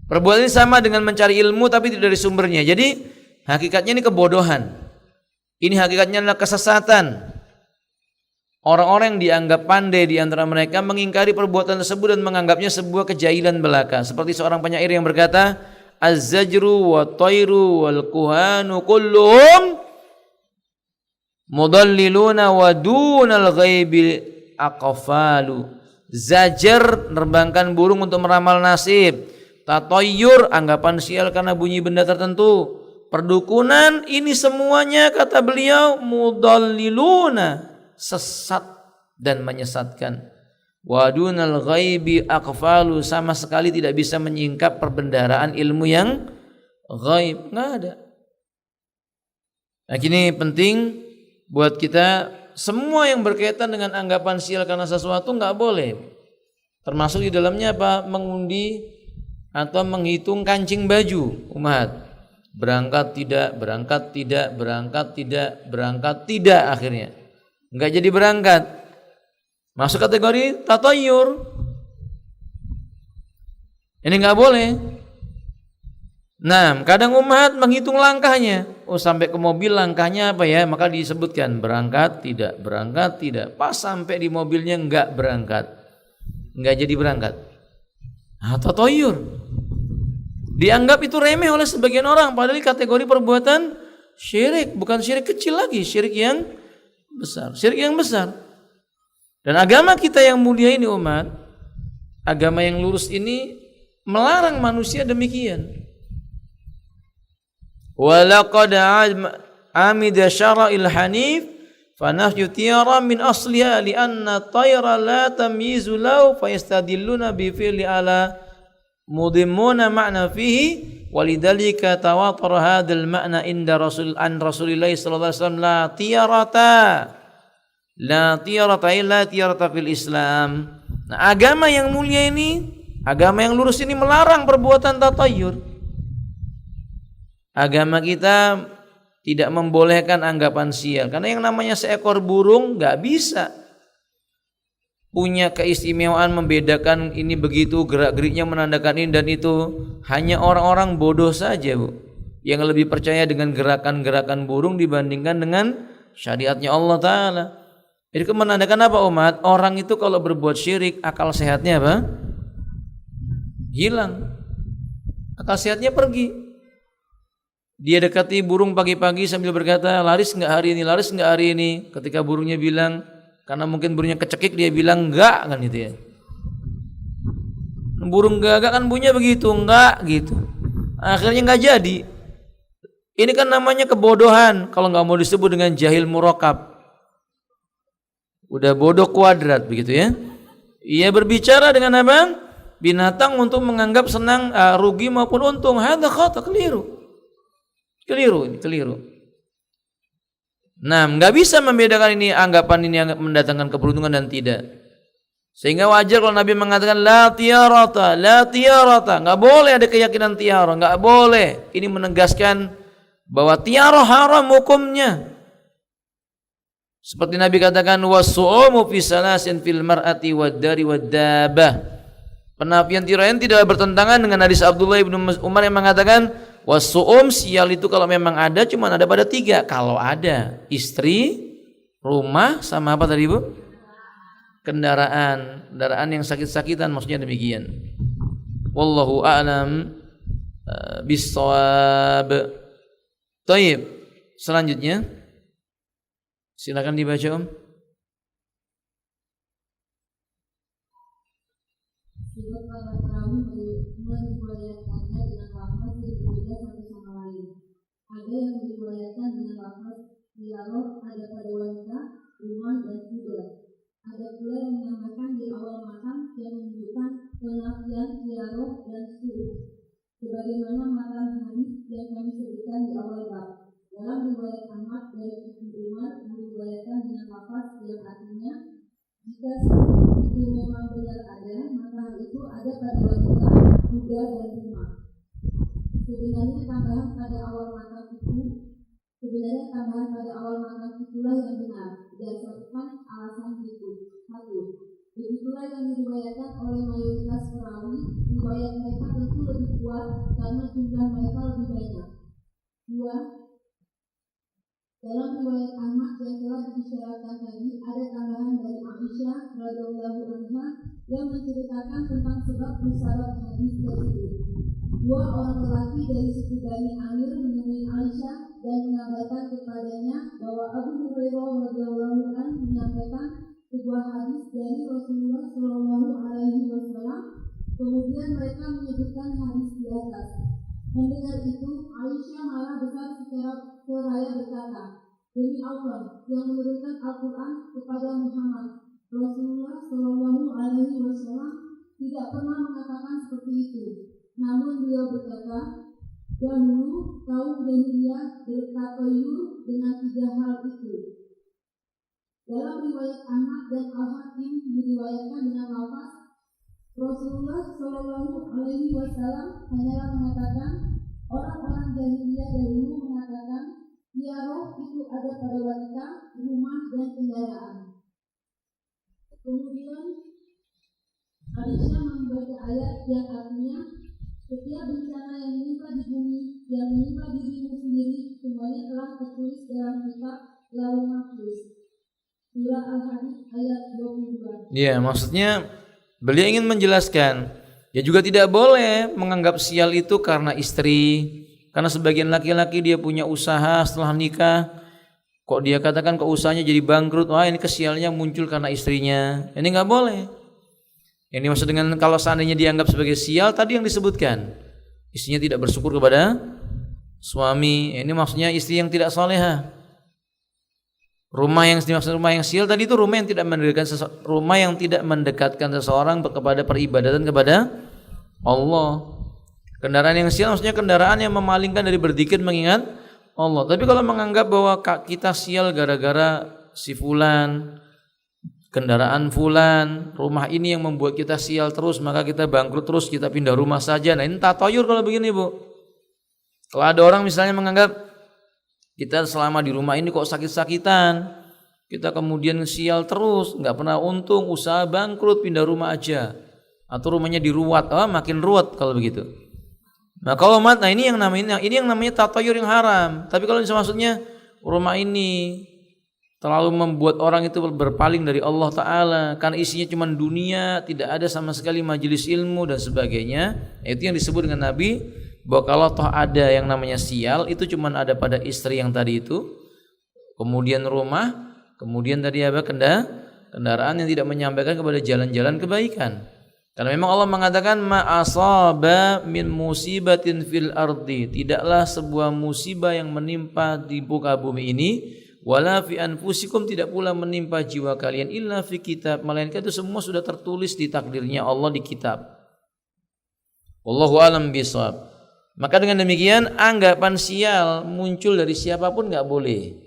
Perbuatan ini sama dengan mencari ilmu tapi tidak dari sumbernya. Jadi hakikatnya ini kebodohan. Ini hakikatnya adalah kesesatan. Orang-orang yang dianggap pandai di antara mereka mengingkari perbuatan tersebut dan menganggapnya sebuah kejahilan belaka. Seperti seorang penyair yang berkata, Az-zajru wa tayru wal kuhanu kulluhum mudalliluna wa dunal ghaibi aqfalu. Zajar, nerbangkan burung untuk meramal nasib. Tatoyur, anggapan sial karena bunyi benda tertentu. Perdukunan, ini semuanya kata beliau mudalliluna, sesat dan menyesatkan. Wadunal ghaibi aqfalu, sama sekali tidak bisa menyingkap perbendaharaan ilmu yang ghaib, nggak ada. Nah, ini penting buat kita, semua yang berkaitan dengan anggapan sial karena sesuatu nggak boleh. Termasuk di dalamnya apa? Mengundi atau menghitung kancing baju umat. Berangkat tidak, berangkat tidak, berangkat tidak, berangkat tidak, akhirnya enggak jadi berangkat. Masuk kategori tatayur. Ini enggak boleh. Nah, kadang umat menghitung langkahnya. Oh, sampai ke mobil langkahnya apa ya? Maka disebutkan berangkat tidak, berangkat tidak. Pas sampai di mobilnya enggak berangkat. Enggak jadi berangkat. Tatayur. Dianggap itu remeh oleh sebagian orang, padahal kategori perbuatan syirik, bukan syirik kecil lagi, syirik yang besar, syirik yang besar. Dan agama kita yang mulia ini umat, agama yang lurus ini melarang manusia demikian. Walaqad amida syara'il hanif fanahyu tiyara min asliha lianna tayra la tamyizu lahu fayastadilluna bi fi'li ala mudhimmuna ma'na fihi walidhalika tawatar hadzal ma'na inda Rasulillah sallallahu alaihi wasallam la tiyarata illa tiyarata fil Islam. Nah, agama yang mulia ini, agama yang lurus ini melarang perbuatan tatayur. Agama kita tidak membolehkan anggapan sial, karena yang namanya seekor burung enggak bisa punya keistimewaan membedakan ini begitu, gerak-geriknya menandakan ini dan itu. Hanya orang-orang bodoh saja, Bu, yang lebih percaya dengan gerakan-gerakan burung dibandingkan dengan syariatnya Allah Ta'ala. Jadi menandakan apa umat? Orang itu kalau berbuat syirik, akal sehatnya apa? Hilang. Akal sehatnya pergi. Dia dekati burung pagi-pagi sambil berkata, laris enggak hari ini, laris enggak hari ini. Ketika burungnya bilang, karena mungkin burungnya kecekik, dia bilang enggak, kan gitu ya. Burung gagak kan bunyinya begitu, enggak gitu. Akhirnya enggak jadi. Ini kan namanya kebodohan, kalau enggak mau disebut dengan jahil murakab. Udah bodoh kuadrat begitu ya. Ia berbicara dengan apa? Binatang untuk menganggap senang, rugi maupun untung. Hadza khata, keliru. Keliru. Nah, nggak bisa membedakan ini, anggapan ini yang mendatangkan keberuntungan dan tidak. Sehingga wajar kalau Nabi mengatakan la tiyarata, nggak boleh ada keyakinan tiara, nggak boleh. Ini menegaskan bahwa tiara haram hukumnya. Seperti Nabi katakan wasu'umu fi salasin fil mar'ati wad dari wad dabah. Penafian tiara ini tidak bertentangan dengan hadis Abdullah bin Umar yang mengatakan wasu'um, sial itu kalau memang ada cuma ada pada 3. Kalau ada istri, rumah, sama apa tadi Bu? Kendaraan yang sakit-sakitan, maksudnya demikian. Wallahu a'lam bis-shawab. Baik, selanjutnya silakan dibaca Om. Sebab para perawi meriwayatkannya dengan lafaz yang berbeda satu sama lain. Ada yang diriwayatkan dengan lafaz dialog ada pada wanita, rumah dan kuda. Ada pula yang menambahkan di awal matan yang menunjukkan penafian dialog dan suruh. Sebagaimana matan hadis yang kami sebutkan di awal bab. Dalam riwayat Ahmad dari Ibnu Umar diriwayatkan dengan lafaz yang artinya jika itu memang benar ada, maka hal itu ada pada wanita, kuda dan rumah. Sebenarnya tambahan pada awal matan itulah yang benar. Berdasarkan alasan berikut. 1. Begitulah yang diriwayatkan oleh mayoritas perawi. Riwayat mereka tentu lebih kuat karena jumlah mereka lebih banyak. 2. Dalam riwayat Ahmad yang telah disyaratkan tadi ada tambahan dari Aisyah radhiyallahu anha yang menceritakan tentang sebab musarat hadis tersebut. 2 orang lelaki dari suku Bani Amir menemui Aisyah dan mengabarkan kepadanya bahwa Abu Hurairah radhiyallahu anhu menyampaikan sebuah hadis dari Rasulullah Shallallahu Alaihi Wasallam. Kemudian mereka menyebutkan hadis di atas. Mendengar itu, Aisyah marah besar secara seraya berkata, demi Allah yang menurunkan Al-Quran kepada Muhammad, Rasulullah Shallallahu Alaihi Wasallam tidak pernah mengatakan seperti itu. Namun beliau berkata, dahulu kaum jahiliyah bertatayur dengan 3 hal itu. Dalam riwayat Ahmad dan Al-Hakim diriwayatkan dengan lafaz Rasulullah Shallallahu Alaihi Wasallam hanyalah mengatakan orang-orang jahiliyah dahulu mengatakan tiarah itu ada pada wanita, rumah dan kendaraan. Kemudian Aisyah membaca ayat yang artinya setiap bencana yang menimpa di bumi, yang menimpa dirimu sendiri, semuanya telah tertulis dalam kitab Lauhul Mahfuz. Surah Al-Hadid ayat 22. Ya, maksudnya beliau ingin menjelaskan, ya juga tidak boleh menganggap sial itu karena istri, karena sebagian laki-laki dia punya usaha setelah nikah, kok dia katakan kok usahanya jadi bangkrut, wah ini kesialnya muncul karena istrinya. Ini nggak boleh. Ini maksud dengan kalau seandainya dianggap sebagai sial tadi yang disebutkan, istrinya tidak bersyukur kepada suami, ini maksudnya istri yang tidak salehah. Rumah yang dimaksud rumah yang sial tadi itu rumah yang tidak mendekatkan seseorang kepada peribadatan kepada Allah. Kendaraan yang sial maksudnya kendaraan yang memalingkan dari berzikir mengingat Allah. Tapi kalau menganggap bahwa kita sial gara-gara si fulan, kendaraan fulan, rumah ini yang membuat kita sial terus, maka kita bangkrut terus, kita pindah rumah saja. Nah ini tatayur kalau begini Bu. Kalau ada orang misalnya menganggap kita selama di rumah ini kok sakit-sakitan, kita kemudian sial terus, nggak pernah untung, usaha bangkrut, pindah rumah aja, atau rumahnya diruat, makin ruwet kalau begitu. Nah kalau ini yang namanya tatayur yang haram. Tapi kalau maksudnya rumah ini terlalu membuat orang itu berpaling dari Allah Ta'ala karena isinya cuma dunia, tidak ada sama sekali majelis ilmu dan sebagainya, itu yang disebut dengan Nabi bahwa kalau toh ada yang namanya sial itu cuma ada pada istri yang tadi itu, kemudian rumah, kemudian tadi apa kendaraan yang tidak menyampaikan kepada jalan-jalan kebaikan. Karena memang Allah mengatakan ma asaba min musibatin fil ardi, tidaklah sebuah musibah yang menimpa di muka bumi ini, wala fi anfusikum, tidak pula menimpa jiwa kalian, illa fi kitab, melainkan itu semua sudah tertulis di takdirnya Allah di kitab. Wallahu alam bishawab. Maka dengan demikian anggapan sial muncul dari siapapun nggak boleh.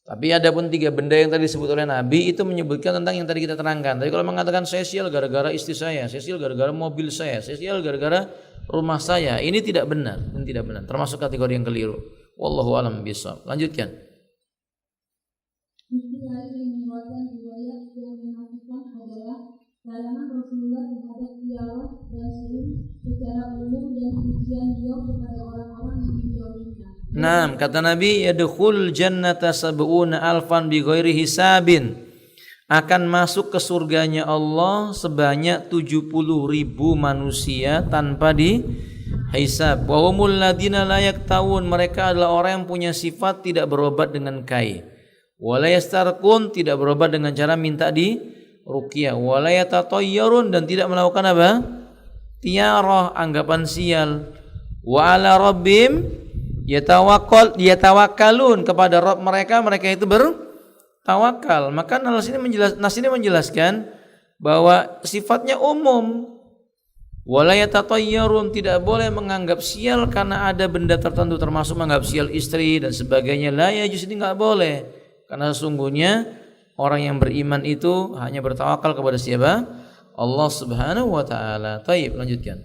Tapi ada pun 3 benda yang tadi disebut oleh Nabi itu menyebutkan tentang yang tadi kita terangkan. Tapi kalau mengatakan saya sial gara-gara istri saya sial gara-gara mobil saya sial gara-gara rumah saya, ini tidak benar. Ini tidak benar. Termasuk kategori yang keliru. Wallahu a'lam bishawab. Lanjutkan. Bukti lain yang menguatkan riwayat yang menafikan adalah larangan Rasulullah terhadap dialog dan selim secara umum dan pujian beliau kepada orang-orang yang menjauhinya. Nah, kata Nabi, yadkhul jannata sab'una alfan bi ghairi hisabin. akan masuk ke surganya Allah sebanyak 70.000 manusia tanpa dihisab. Wa humul ladina la yaktawun, mereka adalah orang yang punya sifat tidak berobat dengan kai. Wa la yastarqun, tidak berobat dengan cara minta di ruqyah. Wa la yatatayyarun, dan tidak melakukan apa? Tiarah, anggapan sial. Wa ala rabbim yatawakkalun, kepada Rabb mereka itu bertawakal. Maka nas ini menjelaskan bahwa sifatnya umum. Wala yatatayyarun, tidak boleh menganggap sial karena ada benda tertentu, termasuk menganggap sial istri dan sebagainya. La yajuz, ini enggak boleh. Karena sesungguhnya orang yang beriman itu hanya bertawakal kepada siapa? Allah Subhanahu wa taala. Baik, lanjutkan.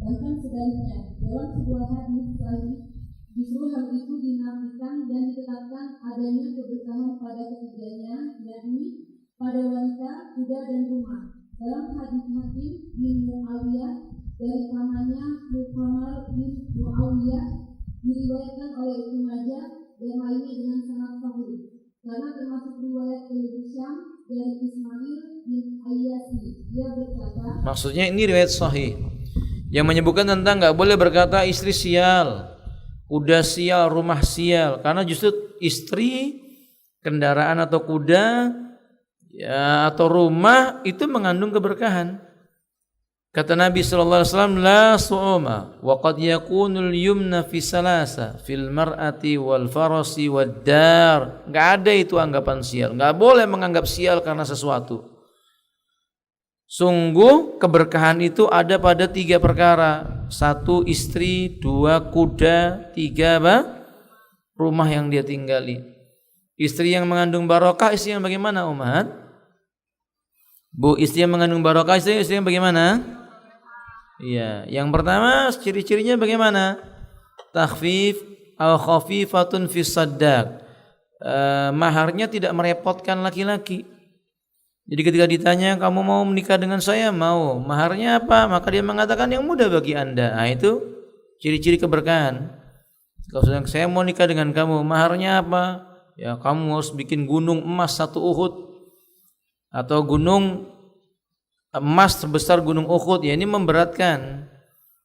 Bahkan sebaliknya, dalam sebuah hadis sahih, justru hal itu dinafikan dan ditetapkan adanya keberkahan pada ketiganya, yakni pada wanita, kuda, dan rumah. Dalam hadis Hakim bin Muawiyah dari pamannya Muhammad bin Muawiyah, diriwayatkan oleh Ibnu Majah dan lainnya dengan sanad sahih. Karena termasuk riwayat Ibnu Syam dari Ismail bin Ayyasi, dia berkata, maksudnya ini riwayat sahih yang menyebutkan tentang nggak boleh berkata istri sial, kuda sial, rumah sial, karena justru istri, kendaraan atau kuda ya, atau rumah itu mengandung keberkahan. Kata Nabi sallallahu alaihi wasallam, la su'uma wa qad yakunul yumna fi salasa fil mar'ati wal farasi wad dar. Enggak ada itu anggapan sial. Enggak boleh menganggap sial karena sesuatu. Sungguh keberkahan itu ada pada 3 perkara. 1 istri, 2 kuda, 3 apa? Rumah yang dia tinggali. Istri yang mengandung barokah, istri yang bagaimana umat? Bu, istri yang mengandung barokah, istri yang bagaimana? Iya, yang pertama ciri-cirinya bagaimana? Takhfif au khafifatun fi saddaq. Maharnya tidak merepotkan laki-laki. Jadi ketika ditanya, kamu mau menikah dengan saya? Mau. Maharnya apa? Maka dia mengatakan yang mudah bagi Anda. Nah, itu ciri-ciri keberkahan. Kalau saya mau nikah dengan kamu, maharnya apa? Ya, kamu harus bikin gunung emas 1 Uhud atau gunung emas sebesar gunung Uhud. Ya, ini memberatkan.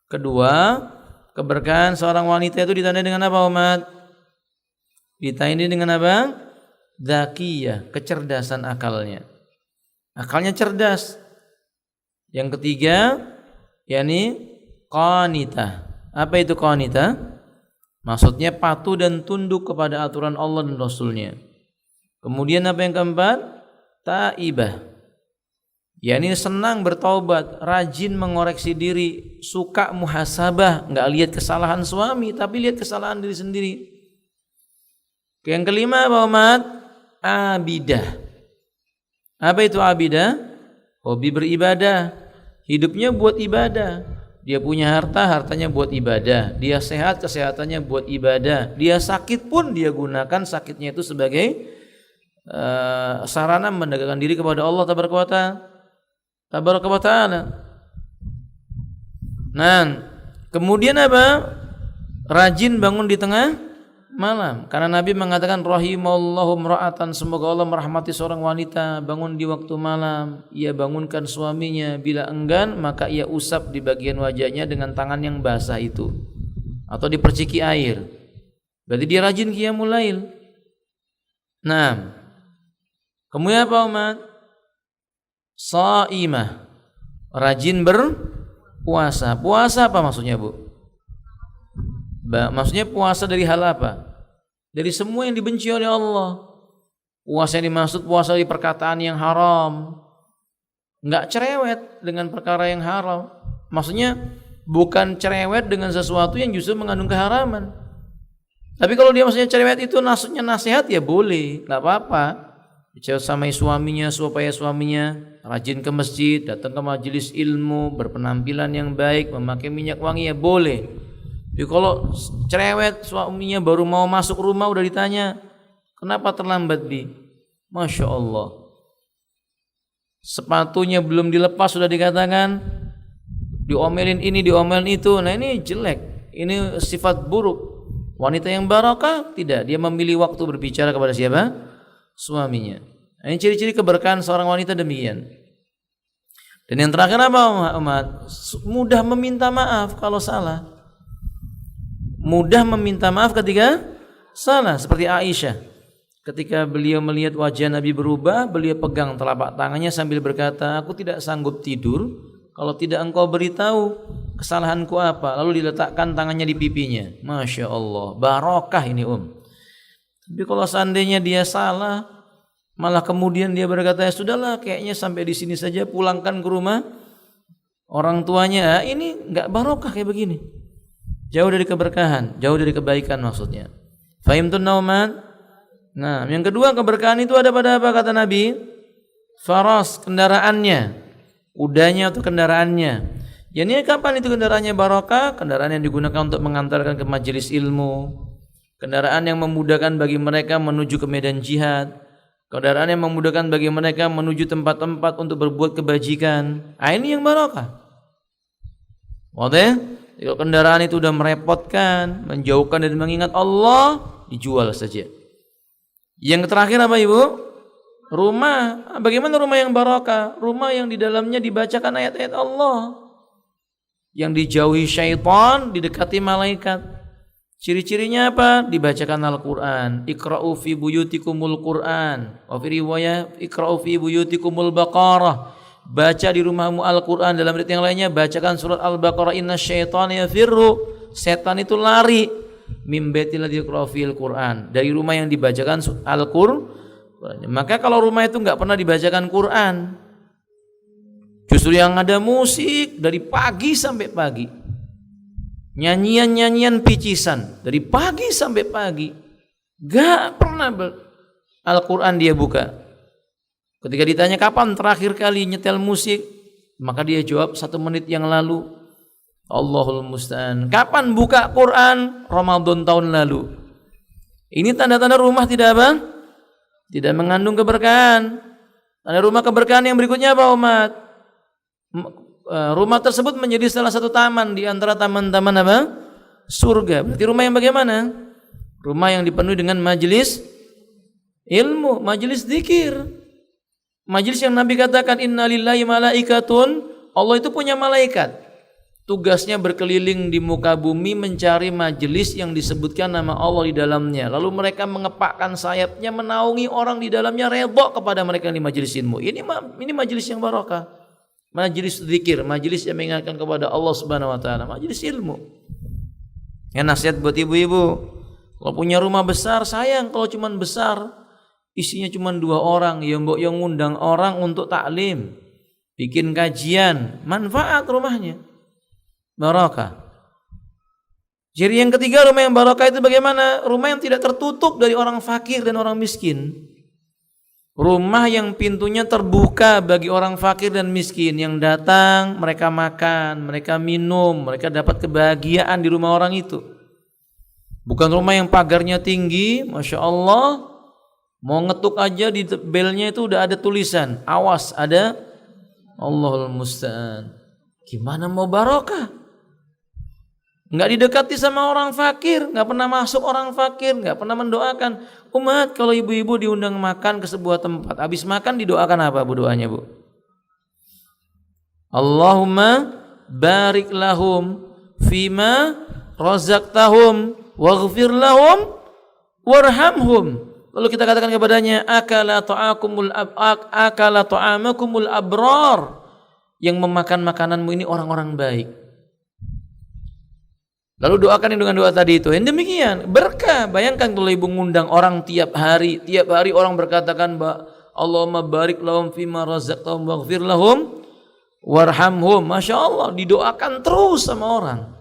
Kedua, keberkahan seorang wanita itu ditandai dengan apa, umat? Ditandai dengan apa? Dzakiyah, kecerdasan akalnya. Akalnya cerdas. Yang ketiga, yakni qanitah. Apa itu qanitah? Maksudnya patuh dan tunduk kepada aturan Allah dan Rasulnya. Kemudian apa yang keempat? Taibah. Yakni senang bertaubat, rajin mengoreksi diri, suka muhasabah, enggak lihat kesalahan suami tapi lihat kesalahan diri sendiri. Yang kelima apa, umat? Abidah. Apa itu abidah? Hobi beribadah. Hidupnya buat ibadah. Dia punya harta, hartanya buat ibadah. Dia sehat, kesehatannya buat ibadah. Dia sakit pun dia gunakan sakitnya itu sebagai sarana mendekatkan diri kepada Allah Tabaraka wa ta'ala. Nah, kemudian apa? Rajin bangun di tengah malam, karena Nabi mengatakan rahimallahu imra'atan, semoga Allah merahmati seorang wanita bangun di waktu malam, ia bangunkan suaminya, bila enggan maka ia usap di bagian wajahnya dengan tangan yang basah itu atau diperciki air. Berarti dia rajin qiyamul lail. Nah, kemudian apa, umat? Shaimah, rajin berpuasa. Puasa apa maksudnya, Bu? Maksudnya puasa dari hal apa? Dari semua yang dibenci oleh Allah. Puasa yang dimaksud puasa dari perkataan yang haram. Enggak cerewet dengan perkara yang haram. Maksudnya bukan cerewet dengan sesuatu yang justru mengandung keharaman. Tapi kalau dia maksudnya cerewet itu maksudnya nasihat, ya boleh, enggak apa-apa. Bicara sama suaminya supaya suaminya rajin ke masjid, datang ke majelis ilmu, berpenampilan yang baik, memakai minyak wangi, ya boleh. Jadi kalau cerewet suaminya baru mau masuk rumah udah ditanya, kenapa terlambat, Bi? Masya Allah, sepatunya belum dilepas sudah dikatakan, diomelin ini, diomelin itu. Nah, ini jelek, ini sifat buruk. Wanita yang barakah tidak, dia memilih waktu berbicara kepada siapa? suaminya. Ini ciri-ciri keberkahan seorang wanita demikian. Dan yang terakhir apa umat? Mudah meminta maaf kalau salah. Mudah meminta maaf ketika salah. Seperti Aisyah. Ketika beliau melihat wajah Nabi berubah, beliau pegang telapak tangannya sambil berkata, aku tidak sanggup tidur kalau tidak engkau beritahu kesalahanku apa. Lalu diletakkan tangannya di pipinya. Masya Allah, barokah ini Tapi kalau seandainya dia salah, malah kemudian dia berkata, ya sudahlah, kayaknya sampai di sini saja, pulangkan ke rumah orang tuanya. Ini enggak barokah kayak begini. Jauh dari keberkahan, jauh dari kebaikan maksudnya. Fahimtun nauman? Nah, yang kedua keberkahan itu ada pada apa kata Nabi? Faras, kendaraannya, kudanya atau kendaraannya. Yani kapan itu kendaraannya barokah? Kendaraan yang digunakan untuk mengantarkan ke majelis ilmu, kendaraan yang memudahkan bagi mereka menuju ke medan jihad, kendaraan yang memudahkan bagi mereka menuju tempat-tempat untuk berbuat kebajikan. Ini yang barokah. Wadah? Kalau kendaraan itu sudah merepotkan, menjauhkan dan mengingat Allah, dijual saja. Yang terakhir apa Ibu? Rumah. Bagaimana rumah yang barokah? Rumah yang di dalamnya dibacakan ayat-ayat Allah, yang dijauhi syaitan, didekati malaikat. Ciri-cirinya apa? Dibacakan Al-Quran. Iqra'u fi buyutikumul Quran. Wa fi riwayah Iqra'u fi buyutikumul Baqarah. Baca di rumahmu Al-Quran. Dalam riwayat yang lainnya bacakan surat Al-Baqarah. Inna syaitana yafirru. Setan itu lari. Mim baitil ladzi yuqra'u fil Quran. Dari rumah yang dibacakan Al-Quran. Maka kalau rumah itu enggak pernah dibacakan Quran, justru yang ada musik dari pagi sampai pagi, nyanyian-nyanyian picisan dari pagi sampai pagi, gak pernah Al-Quran dia buka. Ketika ditanya kapan terakhir kali nyetel musik, maka dia jawab 1 menit yang lalu. Allahul musta'an. Kapan buka Quran? Ramadan tahun lalu. Ini tanda-tanda rumah tidak apa? Tidak mengandung keberkahan. Tanda rumah keberkahan yang berikutnya apa umat? Rumah tersebut menjadi salah satu taman di antara taman-taman apa? Surga. Berarti rumah yang bagaimana? Rumah yang dipenuhi dengan majelis ilmu, majelis zikir. Majelis yang Nabi katakan innalillahi malaikatun, Allah itu punya malaikat. Tugasnya berkeliling di muka bumi mencari majelis yang disebutkan nama Allah di dalamnya. Lalu mereka mengepakkan sayapnya menaungi orang di dalamnya, redha kepada mereka yang di majelis ilmu. Ini majelis yang barokah. Majelis zikir, majelis yang mengingatkan kepada Allah Subhanahu wa taala, majelis ilmu. Ya, nasihat buat ibu-ibu. Kalau punya rumah besar, sayang kalau cuman besar, isinya cuman 2 orang, ya mbok yang ngundang orang untuk taklim, bikin kajian, manfaat rumahnya. Barokah. Jadi yang ketiga, rumah yang barokah itu bagaimana? Rumah yang tidak tertutup dari orang fakir dan orang miskin. Rumah yang pintunya terbuka bagi orang fakir dan miskin yang datang, mereka makan, mereka minum, mereka dapat kebahagiaan di rumah orang itu. Bukan rumah yang pagarnya tinggi, Masya Allah, mau ngetuk aja di belnya itu udah ada tulisan, awas ada Allahul musta'an. Gimana mau barokah? Nggak didekati sama orang fakir, nggak pernah masuk orang fakir, nggak pernah mendoakan. Umat, kalau ibu-ibu diundang makan ke sebuah tempat, habis makan didoakan apa bu doanya bu? Allahumma barik lahum fima razaqtahum waghfir lahum warhamhum. Lalu kita katakan kepadanya, akala ta'amakumul abrar. Yang memakan makananmu ini orang-orang baik. Lalu doakan dengan doa tadi itu. Yang demikian berkah. Bayangkan kalau ibu ngundang orang tiap hari orang berkatakan, Allahumma barik lahum fima razaqtahum waghfir lahum warhamhum. Masya Allah, didoakan terus sama orang.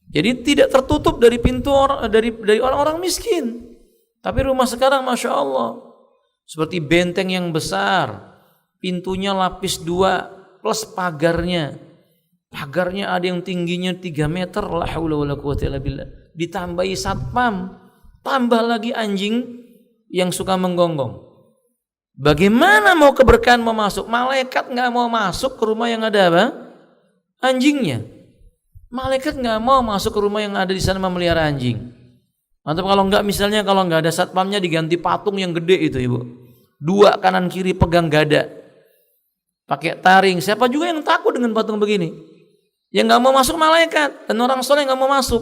Jadi tidak tertutup dari pintu dari orang-orang miskin. Tapi rumah sekarang Masya Allah seperti benteng yang besar, pintunya lapis 2 plus pagarnya. Pagarnya ada yang tingginya 3 meter, la haula wala quwwata illa billah. Ditambahi satpam, tambah lagi anjing yang suka menggonggong. Bagaimana mau keberkahan mau masuk? Malaikat nggak mau masuk ke rumah yang ada apa? Anjingnya. Malaikat nggak mau masuk ke rumah yang ada di sana memelihara anjing. Atau kalau enggak ada satpamnya diganti patung yang gede itu Ibu. 2 kanan kiri pegang gada. Pakai taring. Siapa juga yang takut dengan patung begini? Yang enggak mau masuk malaikat dan orang soleh enggak mau masuk.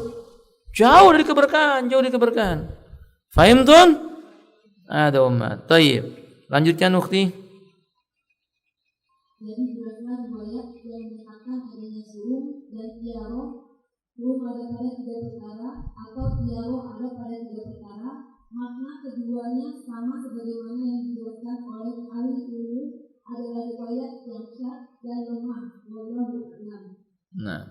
Jauh dari keberkahan. Fahim tuan? Ada umat. Taib. Lanjutkan Ukhti. Jadi jelaslah riwayat yang menyatakan adanya suruh dan tiaro, suruh ada pada 3 perkara atau tiaro ada pada 3 perkara, makna keduanya sama sebagaimana yang dijelaskan oleh ahli ilmu adalah riwayat yang syad dan lemah. Wallahu a'lam. Nah,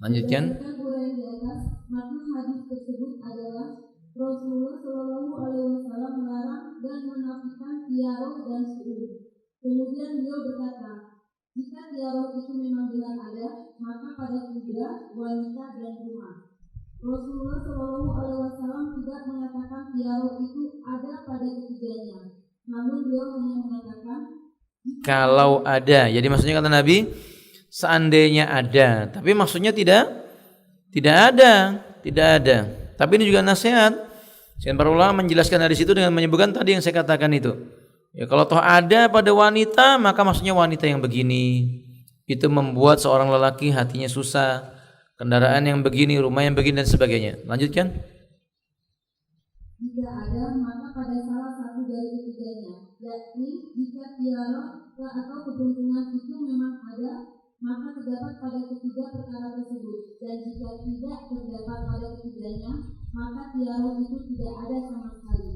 lanjutkan. Berdasarkan uraian di atas, makna hadis tersebut adalah Rasulullah Shallallahu Alaihi Wasallam melarang dan menafikan tiaro dan suruh. Kemudian beliau berkata, jika tiaro itu memang benar ada, maka pada kuda, wanita dan rumah. Rasulullah Shallallahu Alaihi Wasallam tidak mengatakan tiaro itu ada pada ketiganya. Namun beliau hanya mengatakan kalau ada. Jadi maksudnya kata Nabi, seandainya ada, tapi maksudnya tidak ada. Tapi ini juga nasihat. Sekian para ulama menjelaskan dari situ dengan menyebutkan tadi yang saya katakan itu. Ya, kalau toh ada pada wanita, maka maksudnya wanita yang begini. Itu membuat seorang lelaki hatinya susah. Kendaraan yang begini, rumah yang begini dan sebagainya. Lanjutkan. jika ada, maka pada salah satu dari ketiganya, yakni jika tiara atau keberuntungan itu memang ada, maka terdapat pada ketiga perkara tersebut. Dan jika tidak terdapat pada ketiganya, maka tiara itu tidak ada sama sekali.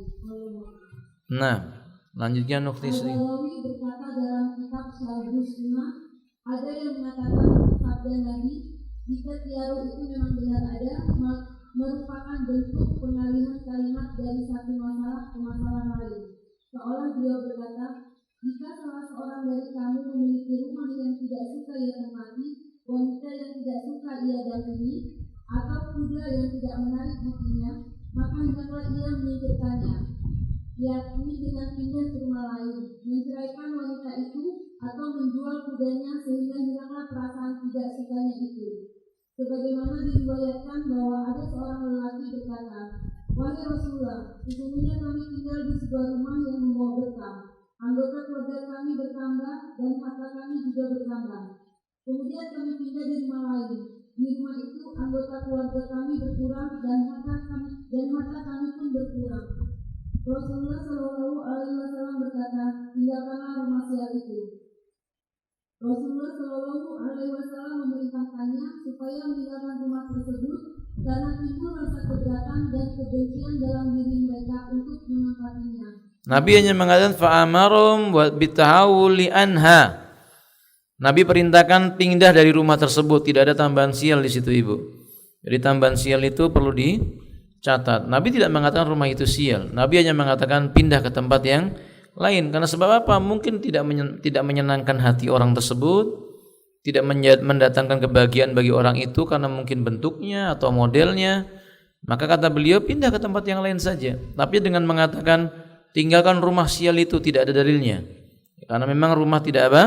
Nah, lanjutkan Ukhti Sri. Al-Nawawi berkata dalam kitab Syarhus Sunnah, ada yang mengatakan sabda Nabi, jika tiara itu memang benar ada, merupakan bentuk pengalihan kalimat dari satu masalah ke masalah lain. Seolah beliau berkata, jika salah seorang dari kamu memiliki rumah yang tidak suka ia tempati, wanita yang tidak suka ia dampingi, atau kuda yang tidak menarik hatinya, maka hendaklah ia menyingkirkannya, yakni dengan pindah ke rumah lain, menceraikan wanita itu, atau menjual kudanya sehingga hilanglah perasaan tidak sukanya itu. Sebagaimana diriwayatkan bahwa ada seorang lelaki berkata, wahai Rasulullah, sesungguhnya kami tinggal di sebuah rumah yang membawa berkah. Anggota keluarga kami bertambah dan harta kami juga bertambah. Kemudian kami pindah di rumah lain. Di rumah itu anggota keluarga kami berkurang dan harta kami pun berkurang. Rasulullah Shallallahu Alaihi Wasallam berkata, tinggalkanlah rumah sial itu. Rasulullah Shallallahu Alaihi Wasallam memerintahkannya supaya meninggalkan rumah tersebut karena timbul rasa keberatan dan kebencian dalam diri mereka untuk menempatinya. Nabi hanya mengatakan fa'amarum wa bitahawuli anha. Nabi perintahkan pindah dari rumah tersebut, tidak ada tambahan sial di situ Ibu. Jadi tambahan sial itu perlu dicatat. Nabi tidak mengatakan rumah itu sial. Nabi hanya mengatakan pindah ke tempat yang lain. Karena sebab apa? Mungkin tidak menyenangkan hati orang tersebut, tidak mendatangkan kebahagiaan bagi orang itu karena mungkin bentuknya atau modelnya. Maka kata beliau pindah ke tempat yang lain saja. Tapi dengan mengatakan tinggalkan rumah sial itu tidak ada dalilnya. Karena memang rumah tidak apa?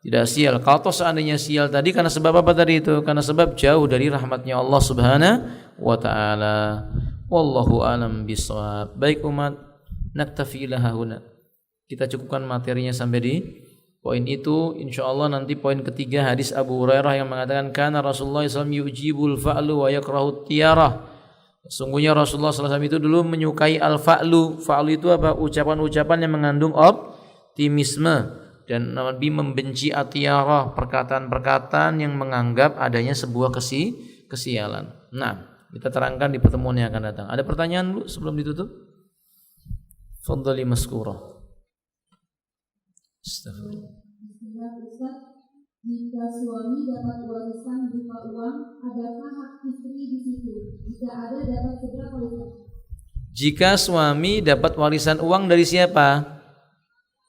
Tidak sial. Kalau seandainya sial tadi karena sebab apa tadi itu? Karena sebab jauh dari rahmatnya Allah Subhanahu wa taala. Wallahu a'lam bishawab. Baik umat, naktafi ila hahuna. Kita cukupkan materinya sampai di poin itu. Insyaallah nanti poin ketiga hadis Abu Hurairah yang mengatakan kana Rasulullah SAW yujibul fa'lu wa yakrahu tiyarah. Sungguhnya Rasulullah SAW itu dulu menyukai al-fa'lu. Fa'lu itu apa? Ucapan-ucapan yang mengandung optimisme. Dan Nabi membenci atiyarah, perkataan-perkataan yang menganggap adanya sebuah kesialan. Nah, kita terangkan di pertemuan yang akan datang. Ada pertanyaan dulu sebelum ditutup? Fadhali maskurah. Astagfirullah. Ustaz, jika suami dapat warisan berupa uang, adakah hak istri di situ? Jika ada, dapat seberapa Ustaz? Jika suami dapat warisan uang dari siapa?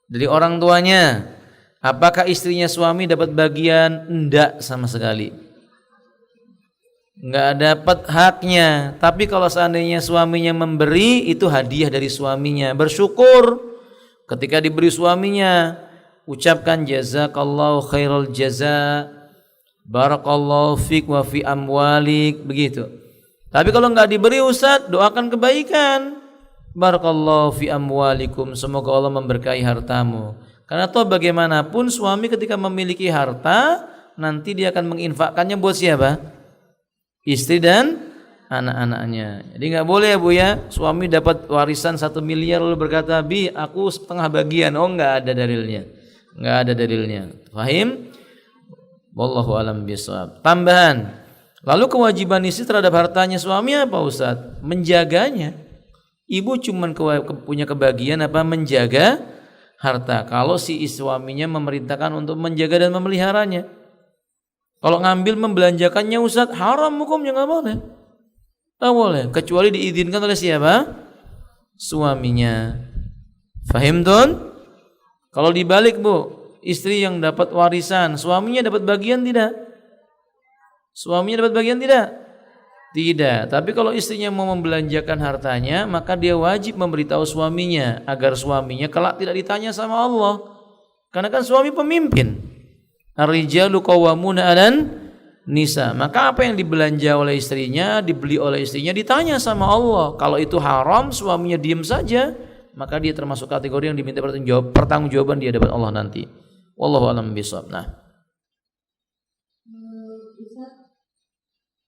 Dari orang tuanya. Apakah istrinya suami dapat bagian? Enggak sama sekali. Enggak dapat haknya. Tapi kalau seandainya suaminya memberi, itu hadiah dari suaminya. Bersyukur ketika diberi suaminya. Ucapkan jazakallahu khairal jaza, barakallahu fik wa fi amwalik, begitu. Tapi kalau nggak diberi Ustaz, doakan kebaikan. Barakallahu fi amwalikum, semoga Allah memberkahi hartamu. Karena toh bagaimanapun suami ketika memiliki harta, nanti dia akan menginfakkannya buat siapa? Istri dan anak-anaknya. Jadi nggak boleh ya Bu ya, suami dapat warisan 1 miliar lalu berkata, "Bi, aku setengah bagian." Oh, nggak ada dalilnya. Nggak ada dalilnya. Fahim? Wallahu alam bishawab. Tambahan. Lalu kewajiban istri terhadap hartanya suami apa Ustaz? Menjaganya. Ibu cuman punya kebagian apa? Menjaga harta. Kalau si suaminya memerintahkan untuk menjaga dan memeliharanya. Kalau ngambil membelanjakannya Ustaz, haram hukumnya, nggak boleh. Nggak boleh. Kecuali diizinkan oleh siapa? Suaminya. Fahim Tun? Kalau dibalik Bu, istri yang dapat warisan, suaminya dapat bagian tidak? Suaminya dapat bagian tidak? Tidak. Tapi kalau istrinya mau membelanjakan hartanya, maka dia wajib memberitahu suaminya agar suaminya kelak tidak ditanya sama Allah. Karena kan suami pemimpin. Ar-rijalu qawwamuna 'alan nisa. Maka apa yang dibelanja oleh istrinya, dibeli oleh istrinya, ditanya sama Allah. Kalau itu haram, suaminya diam saja, maka dia termasuk kategori yang diminta pertanggungjawaban di hadapan Allah nanti. Wallahu a'lam bishawab. Nah,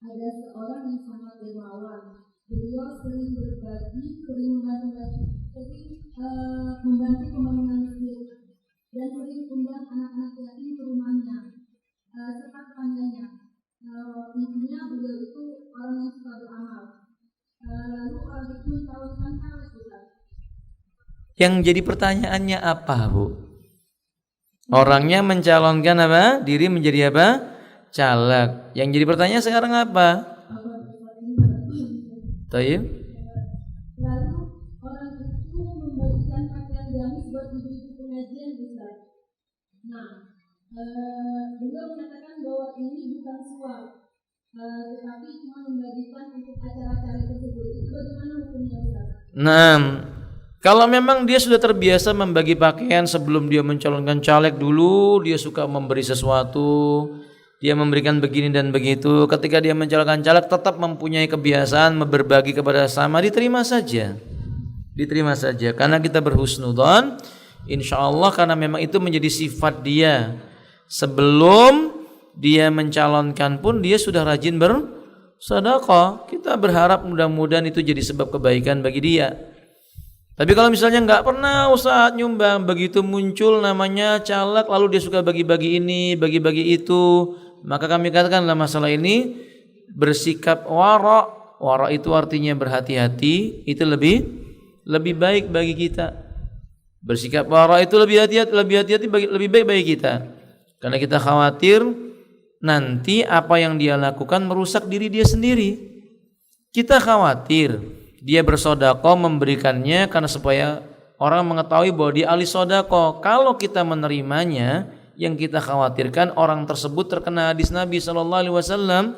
ada seorang yang sangat dermawan. Beliau sering berbagi, sering membantu pembangunan masjid, dan sering undang anak-anak yatim ke rumahnya serta tetangganya. Intinya beliau itu orang yang suka beramal. Lalu orang itu mencalonkan caleg juga. Yang jadi pertanyaannya apa Bu? Orangnya mencalonkan apa? Diri menjadi apa? Caleg. Yang jadi pertanyaan sekarang apa? Taib. Lalu orang itu membagikan pakaian gamis buat ibu-ibu pengajian besar. Nah, beliau mengatakan bahwa ini bukan suap, tetapi cuma membagikan untuk acara-acara tersebut. Itu bagaimana hukumnya Ustaz? Nah, kalau memang dia sudah terbiasa membagi pakaian sebelum dia mencalonkan caleg dulu, dia suka memberi sesuatu, dia memberikan begini dan begitu. Ketika dia mencalonkan caleg tetap mempunyai kebiasaan berbagi kepada sesama, diterima saja. Diterima saja karena kita berhusnudzon, insyaallah, karena memang itu menjadi sifat dia. Sebelum dia mencalonkan pun dia sudah rajin bersedekah. Kita berharap mudah-mudahan itu jadi sebab kebaikan bagi dia. Tapi kalau misalnya nggak pernah Ustaz nyumbang, begitu muncul namanya caleg lalu dia suka bagi-bagi ini, bagi-bagi itu, maka kami katakan dalam masalah ini bersikap wara. Wara itu artinya berhati-hati, itu lebih baik bagi kita. Bersikap wara itu lebih hati-hati, lebih baik bagi kita. Karena kita khawatir nanti apa yang dia lakukan merusak diri dia sendiri. Kita khawatir dia bersedekah memberikannya karena supaya orang mengetahui bahwa dia ahli sedekah. Kalau kita menerimanya, yang kita khawatirkan orang tersebut terkena hadis Nabi SAW,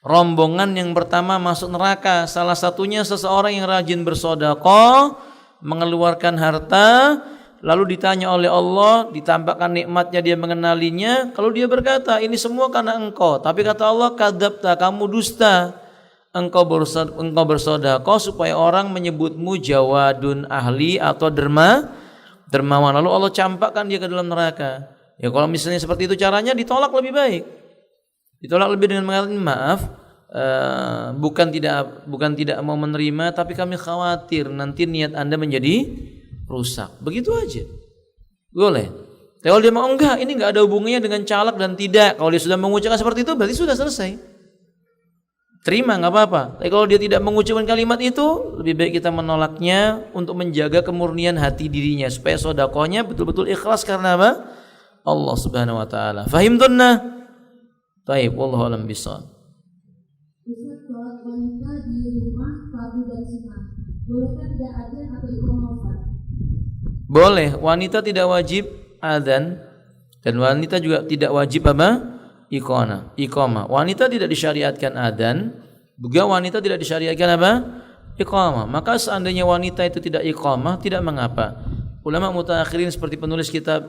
rombongan yang pertama masuk neraka. Salah satunya seseorang yang rajin bersedekah, mengeluarkan harta, lalu ditanya oleh Allah, ditampakkan nikmatnya, dia mengenalinya. Kalau dia berkata, ini semua karena engkau. Tapi kata Allah, kadzabta, kamu dusta. Engkau bersedekah supaya orang menyebutmu jawadun, ahli atau dermawan. Lalu Allah campakkan dia ke dalam neraka. Ya kalau misalnya seperti itu caranya, ditolak lebih baik. Ditolak lebih dengan mengatakan maaf, bukan tidak mau menerima, tapi kami khawatir nanti niat Anda menjadi rusak. Begitu aja. Boleh. Tapi kalau dia mau enggak, ini enggak ada hubungannya dengan caleg dan tidak. Kalau dia sudah mengucapkan seperti itu berarti sudah selesai. Terima, nggak apa-apa. Tapi kalau dia tidak mengucapkan kalimat itu, lebih baik kita menolaknya untuk menjaga kemurnian hati dirinya supaya sedekahnya betul-betul ikhlas karena apa? Allah Subhanahu wa taala. Fahim tunna? Baik, wallahu a'lam bishawab. Ustaz, sholat wanita di rumah fardu dan sunnah. Bolehkah tidak adzan atau iqamah Ustaz? Boleh, wanita tidak wajib adzan dan wanita juga tidak wajib apa? Iqamah. Wanita tidak disyariatkan adzan, juga wanita tidak disyariatkan apa? Iqamah. Maka seandainya wanita itu tidak iqamah, tidak mengapa. Ulama mutaakhirin seperti penulis kitab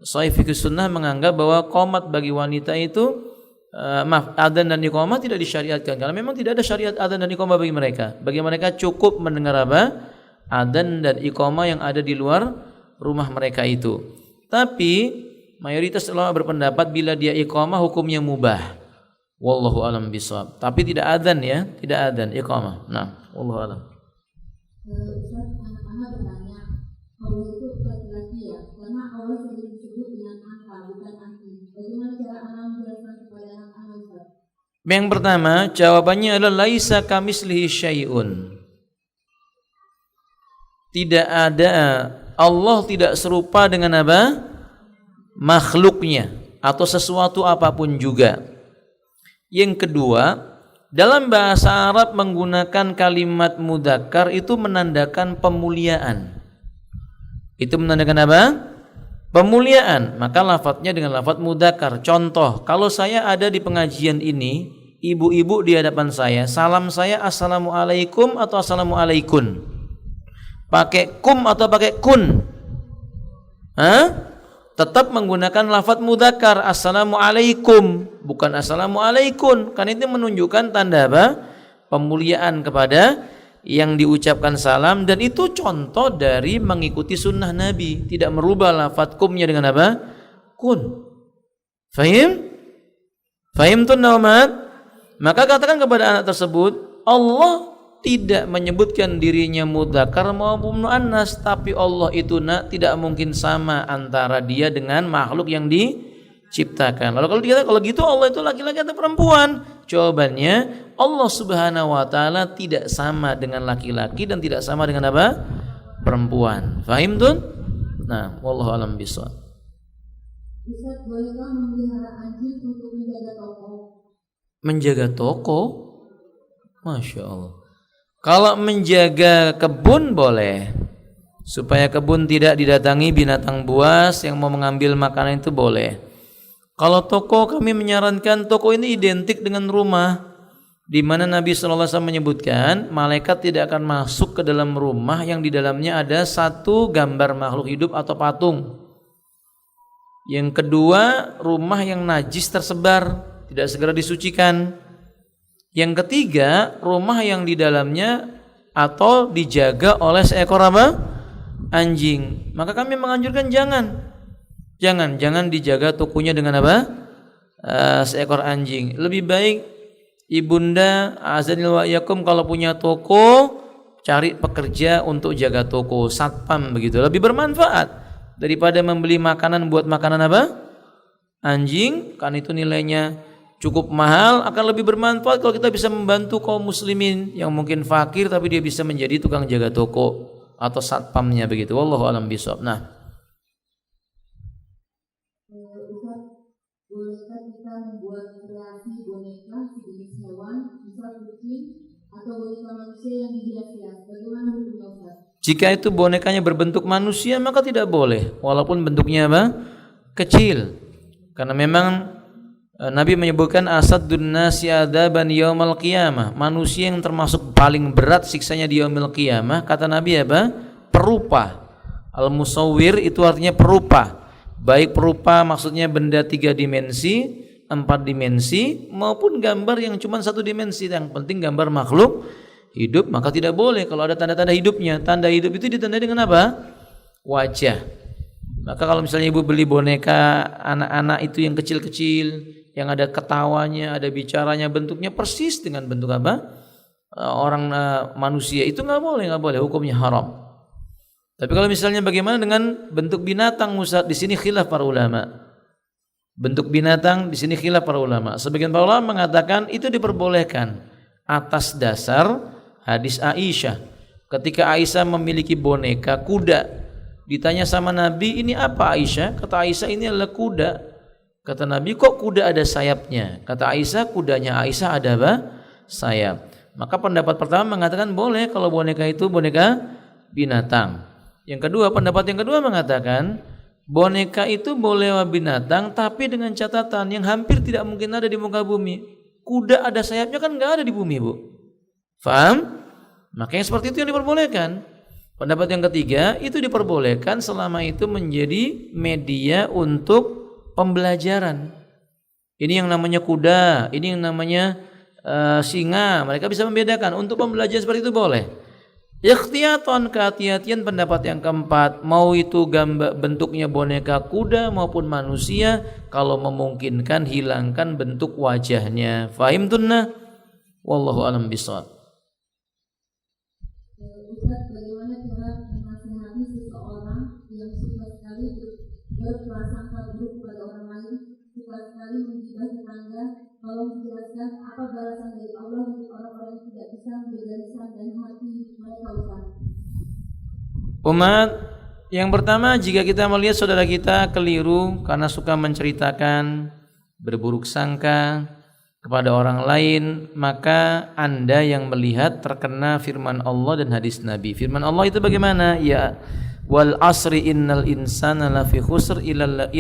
Sahih Fiqh Sunnah menganggap bahwa qomat bagi wanita itu adzan dan iqamah tidak disyariatkan karena memang tidak ada syariat adzan dan iqamah bagi mereka. Bagi mereka cukup mendengar apa? Adzan dan iqamah yang ada di luar rumah mereka itu. Tapi mayoritas ulama berpendapat bila dia iqamah hukumnya mubah. Wallahu alam bishawab. Tapi tidak adzan ya, tidak adzan, iqamah. Nah, wallahu alam. Ustaz, anak-anak bertanya, Allah itu laki-laki ya, karena Allah sering disebut dengan angka, bukan anti. Bagaimana cara anak menjelaskan kepada anak-anak Ustaz? Yang pertama, jawabannya adalah laisa kamislihi syai'un. Tidak ada, Allah tidak serupa dengan apa? Makhluknya atau sesuatu apapun juga. Yang kedua, dalam bahasa Arab menggunakan kalimat mudzakkar itu menandakan pemuliaan. Itu menandakan apa? Pemuliaan. Maka lafadznya dengan lafadz mudzakkar. Contoh, kalau saya ada di pengajian ini, ibu-ibu di hadapan saya, salam saya assalamualaikum atau assalamualaikun? Pakai kum atau pakai kun? Tetap menggunakan lafadz mudzakkar, assalamualaikum, bukan assalamualaikun. Kan itu menunjukkan tanda apa? Pemuliaan kepada yang diucapkan salam, dan itu contoh dari mengikuti sunnah Nabi, tidak merubah lafadz kumnya dengan apa? Kun. Fahim? Fahim tuh naumat? Maka katakan kepada anak tersebut, Allah tidak menyebutkan dirinya mudzakkar maupun muannas, tapi Allah itu tidak mungkin sama antara dia dengan makhluk yang diciptakan. Lalu kalau gitu Allah itu laki-laki atau perempuan? Jawabannya, Allah Subhanahu wa taala tidak sama dengan laki-laki dan tidak sama dengan apa? Perempuan. Fahim tuh? Nah, wallahu alam bishawab. Ustaz, bolehkah memelihara anjing untuk menjaga toko? Menjaga toko? Masya Allah. Kalau menjaga kebun boleh, supaya kebun tidak didatangi binatang buas yang mau mengambil makanan itu boleh. Kalau toko, kami menyarankan toko ini identik dengan rumah, di mana Nabi SAW menyebutkan malaikat tidak akan masuk ke dalam rumah yang di dalamnya ada satu gambar makhluk hidup atau patung. Yang kedua, rumah yang najis tersebar, tidak segera disucikan. Yang ketiga, rumah yang di dalamnya atau dijaga oleh seekor apa? Anjing. Maka kami menganjurkan jangan dijaga tokonya dengan apa? Seekor anjing. Lebih baik ibunda azanil wa iyyakum kalau punya toko, cari pekerja untuk jaga toko, satpam begitu. Lebih bermanfaat daripada membeli makanan buat makanan apa? Anjing, kan itu nilainya cukup mahal. Akan lebih bermanfaat kalau kita bisa membantu kaum muslimin yang mungkin fakir tapi dia bisa menjadi tukang jaga toko atau satpamnya begitu. Wallahu alam bishawab. Nah, Ustaz, bolehkah kita membuat kreasi boneka sejenis hewan, misal kucing atau boneka manusia yang dihias-hias? Bagaimana hukumnya Ustaz? jika itu bonekanya berbentuk manusia maka tidak boleh, walaupun bentuknya apa? Kecil. Karena memang Nabi menyebutkan asaddun nasi adzaban yaumal qiyamah, manusia yang termasuk paling berat siksanya di yaumil qiyamah, kata Nabi apa? Perupa. Al-musawwir itu artinya perupa. Baik perupa maksudnya benda 3 dimensi, 4 dimensi maupun gambar yang cuma 1 dimensi, yang penting gambar makhluk hidup, maka tidak boleh kalau ada tanda-tanda hidupnya. Tanda hidup itu ditandai dengan apa? Wajah. Maka kalau misalnya ibu beli boneka anak-anak itu yang kecil-kecil, yang ada ketawanya, ada bicaranya, bentuknya persis dengan bentuk apa? Orang manusia, itu nggak boleh, hukumnya haram. Tapi kalau misalnya bagaimana dengan bentuk binatang, Ustaz? Di sini khilaf para ulama. Bentuk binatang di sini khilaf para ulama. Sebagian para ulama mengatakan itu diperbolehkan atas dasar hadis Aisyah. Ketika Aisyah memiliki boneka kuda, ditanya sama Nabi, ini apa Aisyah? Kata Aisyah, ini adalah kuda. Kata Nabi, kok kuda ada sayapnya? Kata Aisyah, kudanya Aisyah ada apa? Sayap. Maka pendapat pertama mengatakan boleh kalau boneka itu boneka binatang. Pendapat yang kedua mengatakan boneka itu boleh binatang, tapi dengan catatan yang hampir tidak mungkin ada di muka bumi. Kuda ada sayapnya kan nggak ada di bumi, Bu. Faham? Makanya seperti itu yang diperbolehkan. Pendapat yang ketiga, itu diperbolehkan selama itu menjadi media untuk pembelajaran. Ini yang namanya kuda, ini yang namanya singa. Mereka bisa membedakan. Untuk pembelajaran seperti itu boleh. Ikhtiyatan, kehati-hatian pendapat yang keempat, mau itu gambar bentuknya boneka kuda maupun manusia, kalau memungkinkan hilangkan bentuk wajahnya. Fahim tunna? Wallahu alam bishawab. Ustaz, bagaimana cara menasihati seseorang yang suka sekali berprasangka buruk kepada orang lain, suka sekali menggibah tetangga? Tolong dijelaskan apa balasan dari Allah untuk orang-orang yang tidak bisa menjaga lisan dan hati mereka, Ustaz. Umat, yang pertama, jika kita melihat saudara kita keliru karena suka menceritakan, berburuk sangka kepada orang lain, maka Anda yang melihat terkena firman Allah dan hadis Nabi. Firman Allah itu bagaimana? Ya, wal asri innal insana lafi khusr illal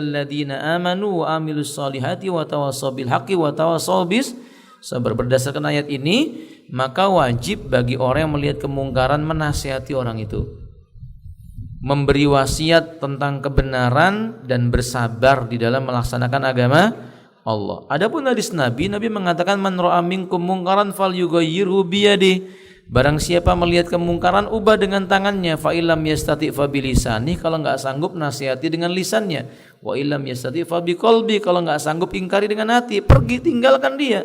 ladzina amanu wa amilus solihati wa tawassaw bil haqqi wa tawassaw bis sabr. Berdasarkan ayat ini, maka wajib bagi orang yang melihat kemungkaran menasihati orang itu, memberi wasiat tentang kebenaran dan bersabar di dalam melaksanakan agama Allah. Adapun hadis Nabi mengatakan man ra'a minkum mungkaran falyughayyirhu biyadihi. Barang siapa melihat kemungkaran, ubah dengan tangannya. Fa illam yastati fa bilisani, kalau enggak sanggup nasihati dengan lisannya. Wa illam yastati fa biqalbi, kalau enggak sanggup ingkari dengan hati, pergi tinggalkan dia.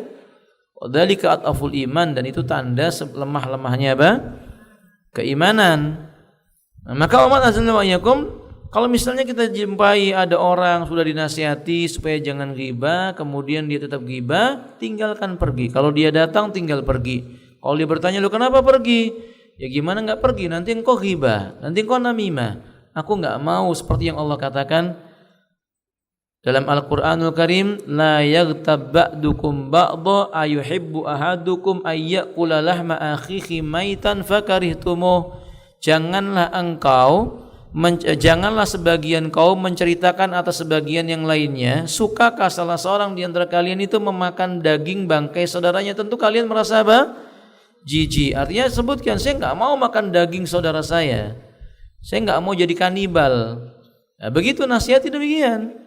Dzalika ataful iman, dan itu tanda lemah-lemahnya apa? Keimanan. Nah, maka umat azza wa yakum, kalau misalnya kita jumpai ada orang sudah dinasihati supaya jangan ghibah, kemudian dia tetap ghibah, tinggalkan, pergi. Kalau dia datang, tinggal pergi. Kalau dia bertanya, lu kenapa pergi? Ya gimana enggak pergi? Nanti engkau ghibah, nanti engkau namimah. Aku enggak mau seperti yang Allah katakan dalam Al-Qur'anul Karim, la yaghtab ba'dukum ba'dha ayuhibbu ahadukum ayyakula lahma akhihi maitan fakarihtumuh. Janganlah sebagian kaum menceritakan atas sebagian yang lainnya. Sukakah salah seorang di antara kalian itu memakan daging bangkai saudaranya? Tentu kalian merasa apa? Jijik. Artinya sebutkan, saya enggak mau makan daging saudara saya. Saya enggak mau jadi kanibal. Nah, begitu nasihati demikian.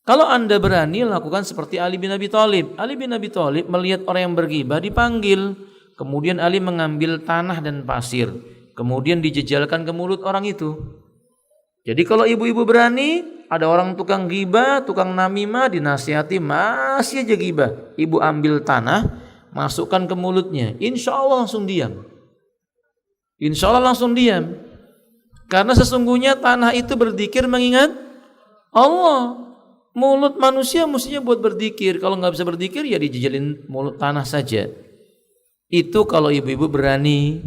Kalau Anda berani, lakukan seperti Ali bin Abi Thalib. Ali bin Abi Thalib melihat orang yang berghibah, dipanggil. Kemudian Ali mengambil tanah dan pasir, kemudian dijejalkan ke mulut orang itu. Jadi kalau ibu-ibu berani, ada orang tukang ghibah, tukang namimah, dinasihati masih aja ghibah, ibu ambil tanah, masukkan ke mulutnya, insya Allah langsung diam. Insya Allah langsung diam. Karena sesungguhnya tanah itu berzikir mengingat Allah. Mulut manusia mestinya buat berzikir. Kalau nggak bisa berzikir, ya dijejalin mulut tanah saja. Itu kalau ibu-ibu berani.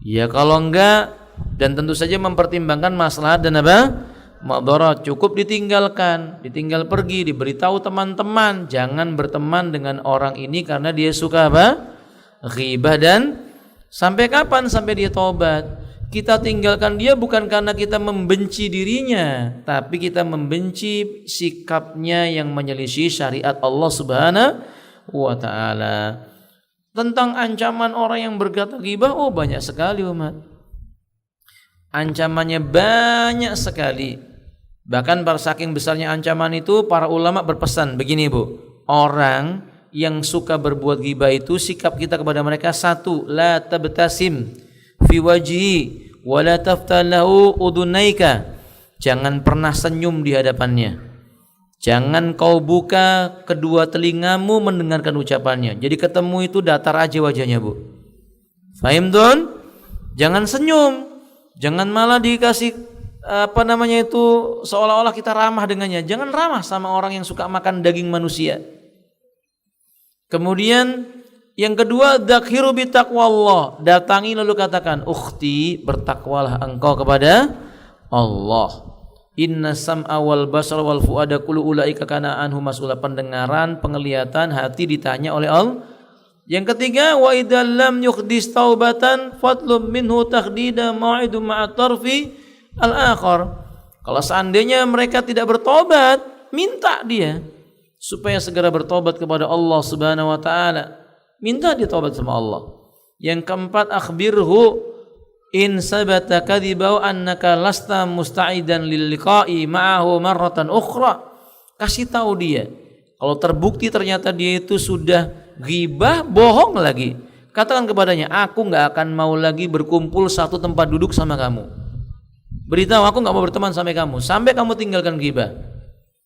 Ya kalau enggak, dan tentu saja mempertimbangkan maslahat dan apa? Madharat, cukup ditinggalkan, ditinggal pergi, diberitahu teman-teman, jangan berteman dengan orang ini karena dia suka apa? Ghibah. Dan sampai kapan? Sampai dia taubat. Kita tinggalkan dia bukan karena kita membenci dirinya, tapi kita membenci sikapnya yang menyelisih syariat Allah Subhanahu wa taala. Tentang ancaman orang yang berkata ghibah, oh banyak sekali umat. Ancamannya banyak sekali. Bahkan saking besarnya ancaman itu, para ulama berpesan begini Bu, orang yang suka berbuat ghibah itu sikap kita kepada mereka, satu, la tabtasim fi wajhi wa la taftalahu udunaika. Jangan pernah senyum di hadapannya. Jangan kau buka kedua telingamu mendengarkan ucapannya. Jadi ketemu itu datar aja wajahnya Bu. Fahim Don? Jangan senyum. Jangan malah dikasih seolah-olah kita ramah dengannya. Jangan ramah sama orang yang suka makan daging manusia. Kemudian yang kedua, dzakhiru bi taqwallah. Datangi lalu katakan, ukhti, bertakwalah engkau kepada Allah. Inna sam'a wal basara wal fuada kullu ulaika kana anhu mas'ula. Pendengaran, penglihatan, hati ditanya oleh Allah. Yang ketiga, wa idzal lam yuhdis taubatan fatlub minhu takhdida mau'idu ma'a tarfi al-akhar. Kalau seandainya mereka tidak bertobat, minta dia supaya segera bertobat kepada Allah Subhanahu wa taala. Minta dia tobat sama Allah. Yang keempat, akhbirhu in sabata kadhibau annaka lasta musta'idan lil liqa'i ma'ahu marratan ukhra. Kasih tahu dia kalau terbukti ternyata dia itu sudah ghibah, bohong lagi, katakan kepadanya, aku nggak akan mau lagi berkumpul satu tempat duduk sama kamu. Beritahu aku nggak mau berteman sama kamu sampai kamu tinggalkan ghibah.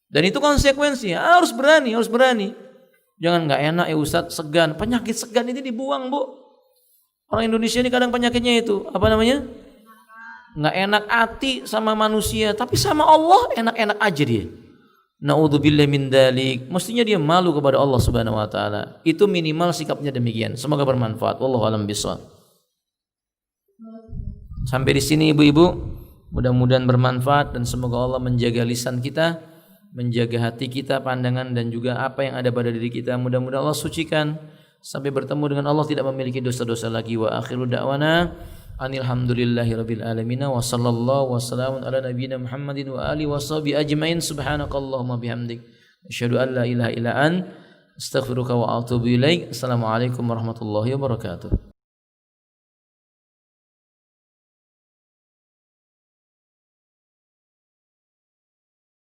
Dan itu konsekuensinya, harus berani. Jangan nggak enak ya Ustadz, segan. Penyakit segan ini dibuang, Bu. Orang Indonesia ini kadang penyakitnya itu apa namanya? Nggak enak hati sama manusia, tapi sama Allah enak-enak aja dia. Na'udzubillahi min dzalik. Mestinya dia malu kepada Allah Subhanahu wa taala. Itu minimal sikapnya demikian. Semoga bermanfaat. Wallahu a'lam bishawab. Sampai di sini ibu-ibu. Mudah-mudahan bermanfaat dan semoga Allah menjaga lisan kita, menjaga hati kita, pandangan dan juga apa yang ada pada diri kita. Mudah-mudahan Allah sucikan sampai bertemu dengan Allah tidak memiliki dosa-dosa lagi. Wa akhiru da'wana alhamdulillahirabbil alamin wa sallallahu wasallamu ala nabiyyina Muhammadin wa alihi washabihi ajmain. Subhanakallahumma bihamdik asyhadu an la ilaha illa ant astaghfiruka wa atubu ilaik. Assalamualaikum warahmatullahi wabarakatuh.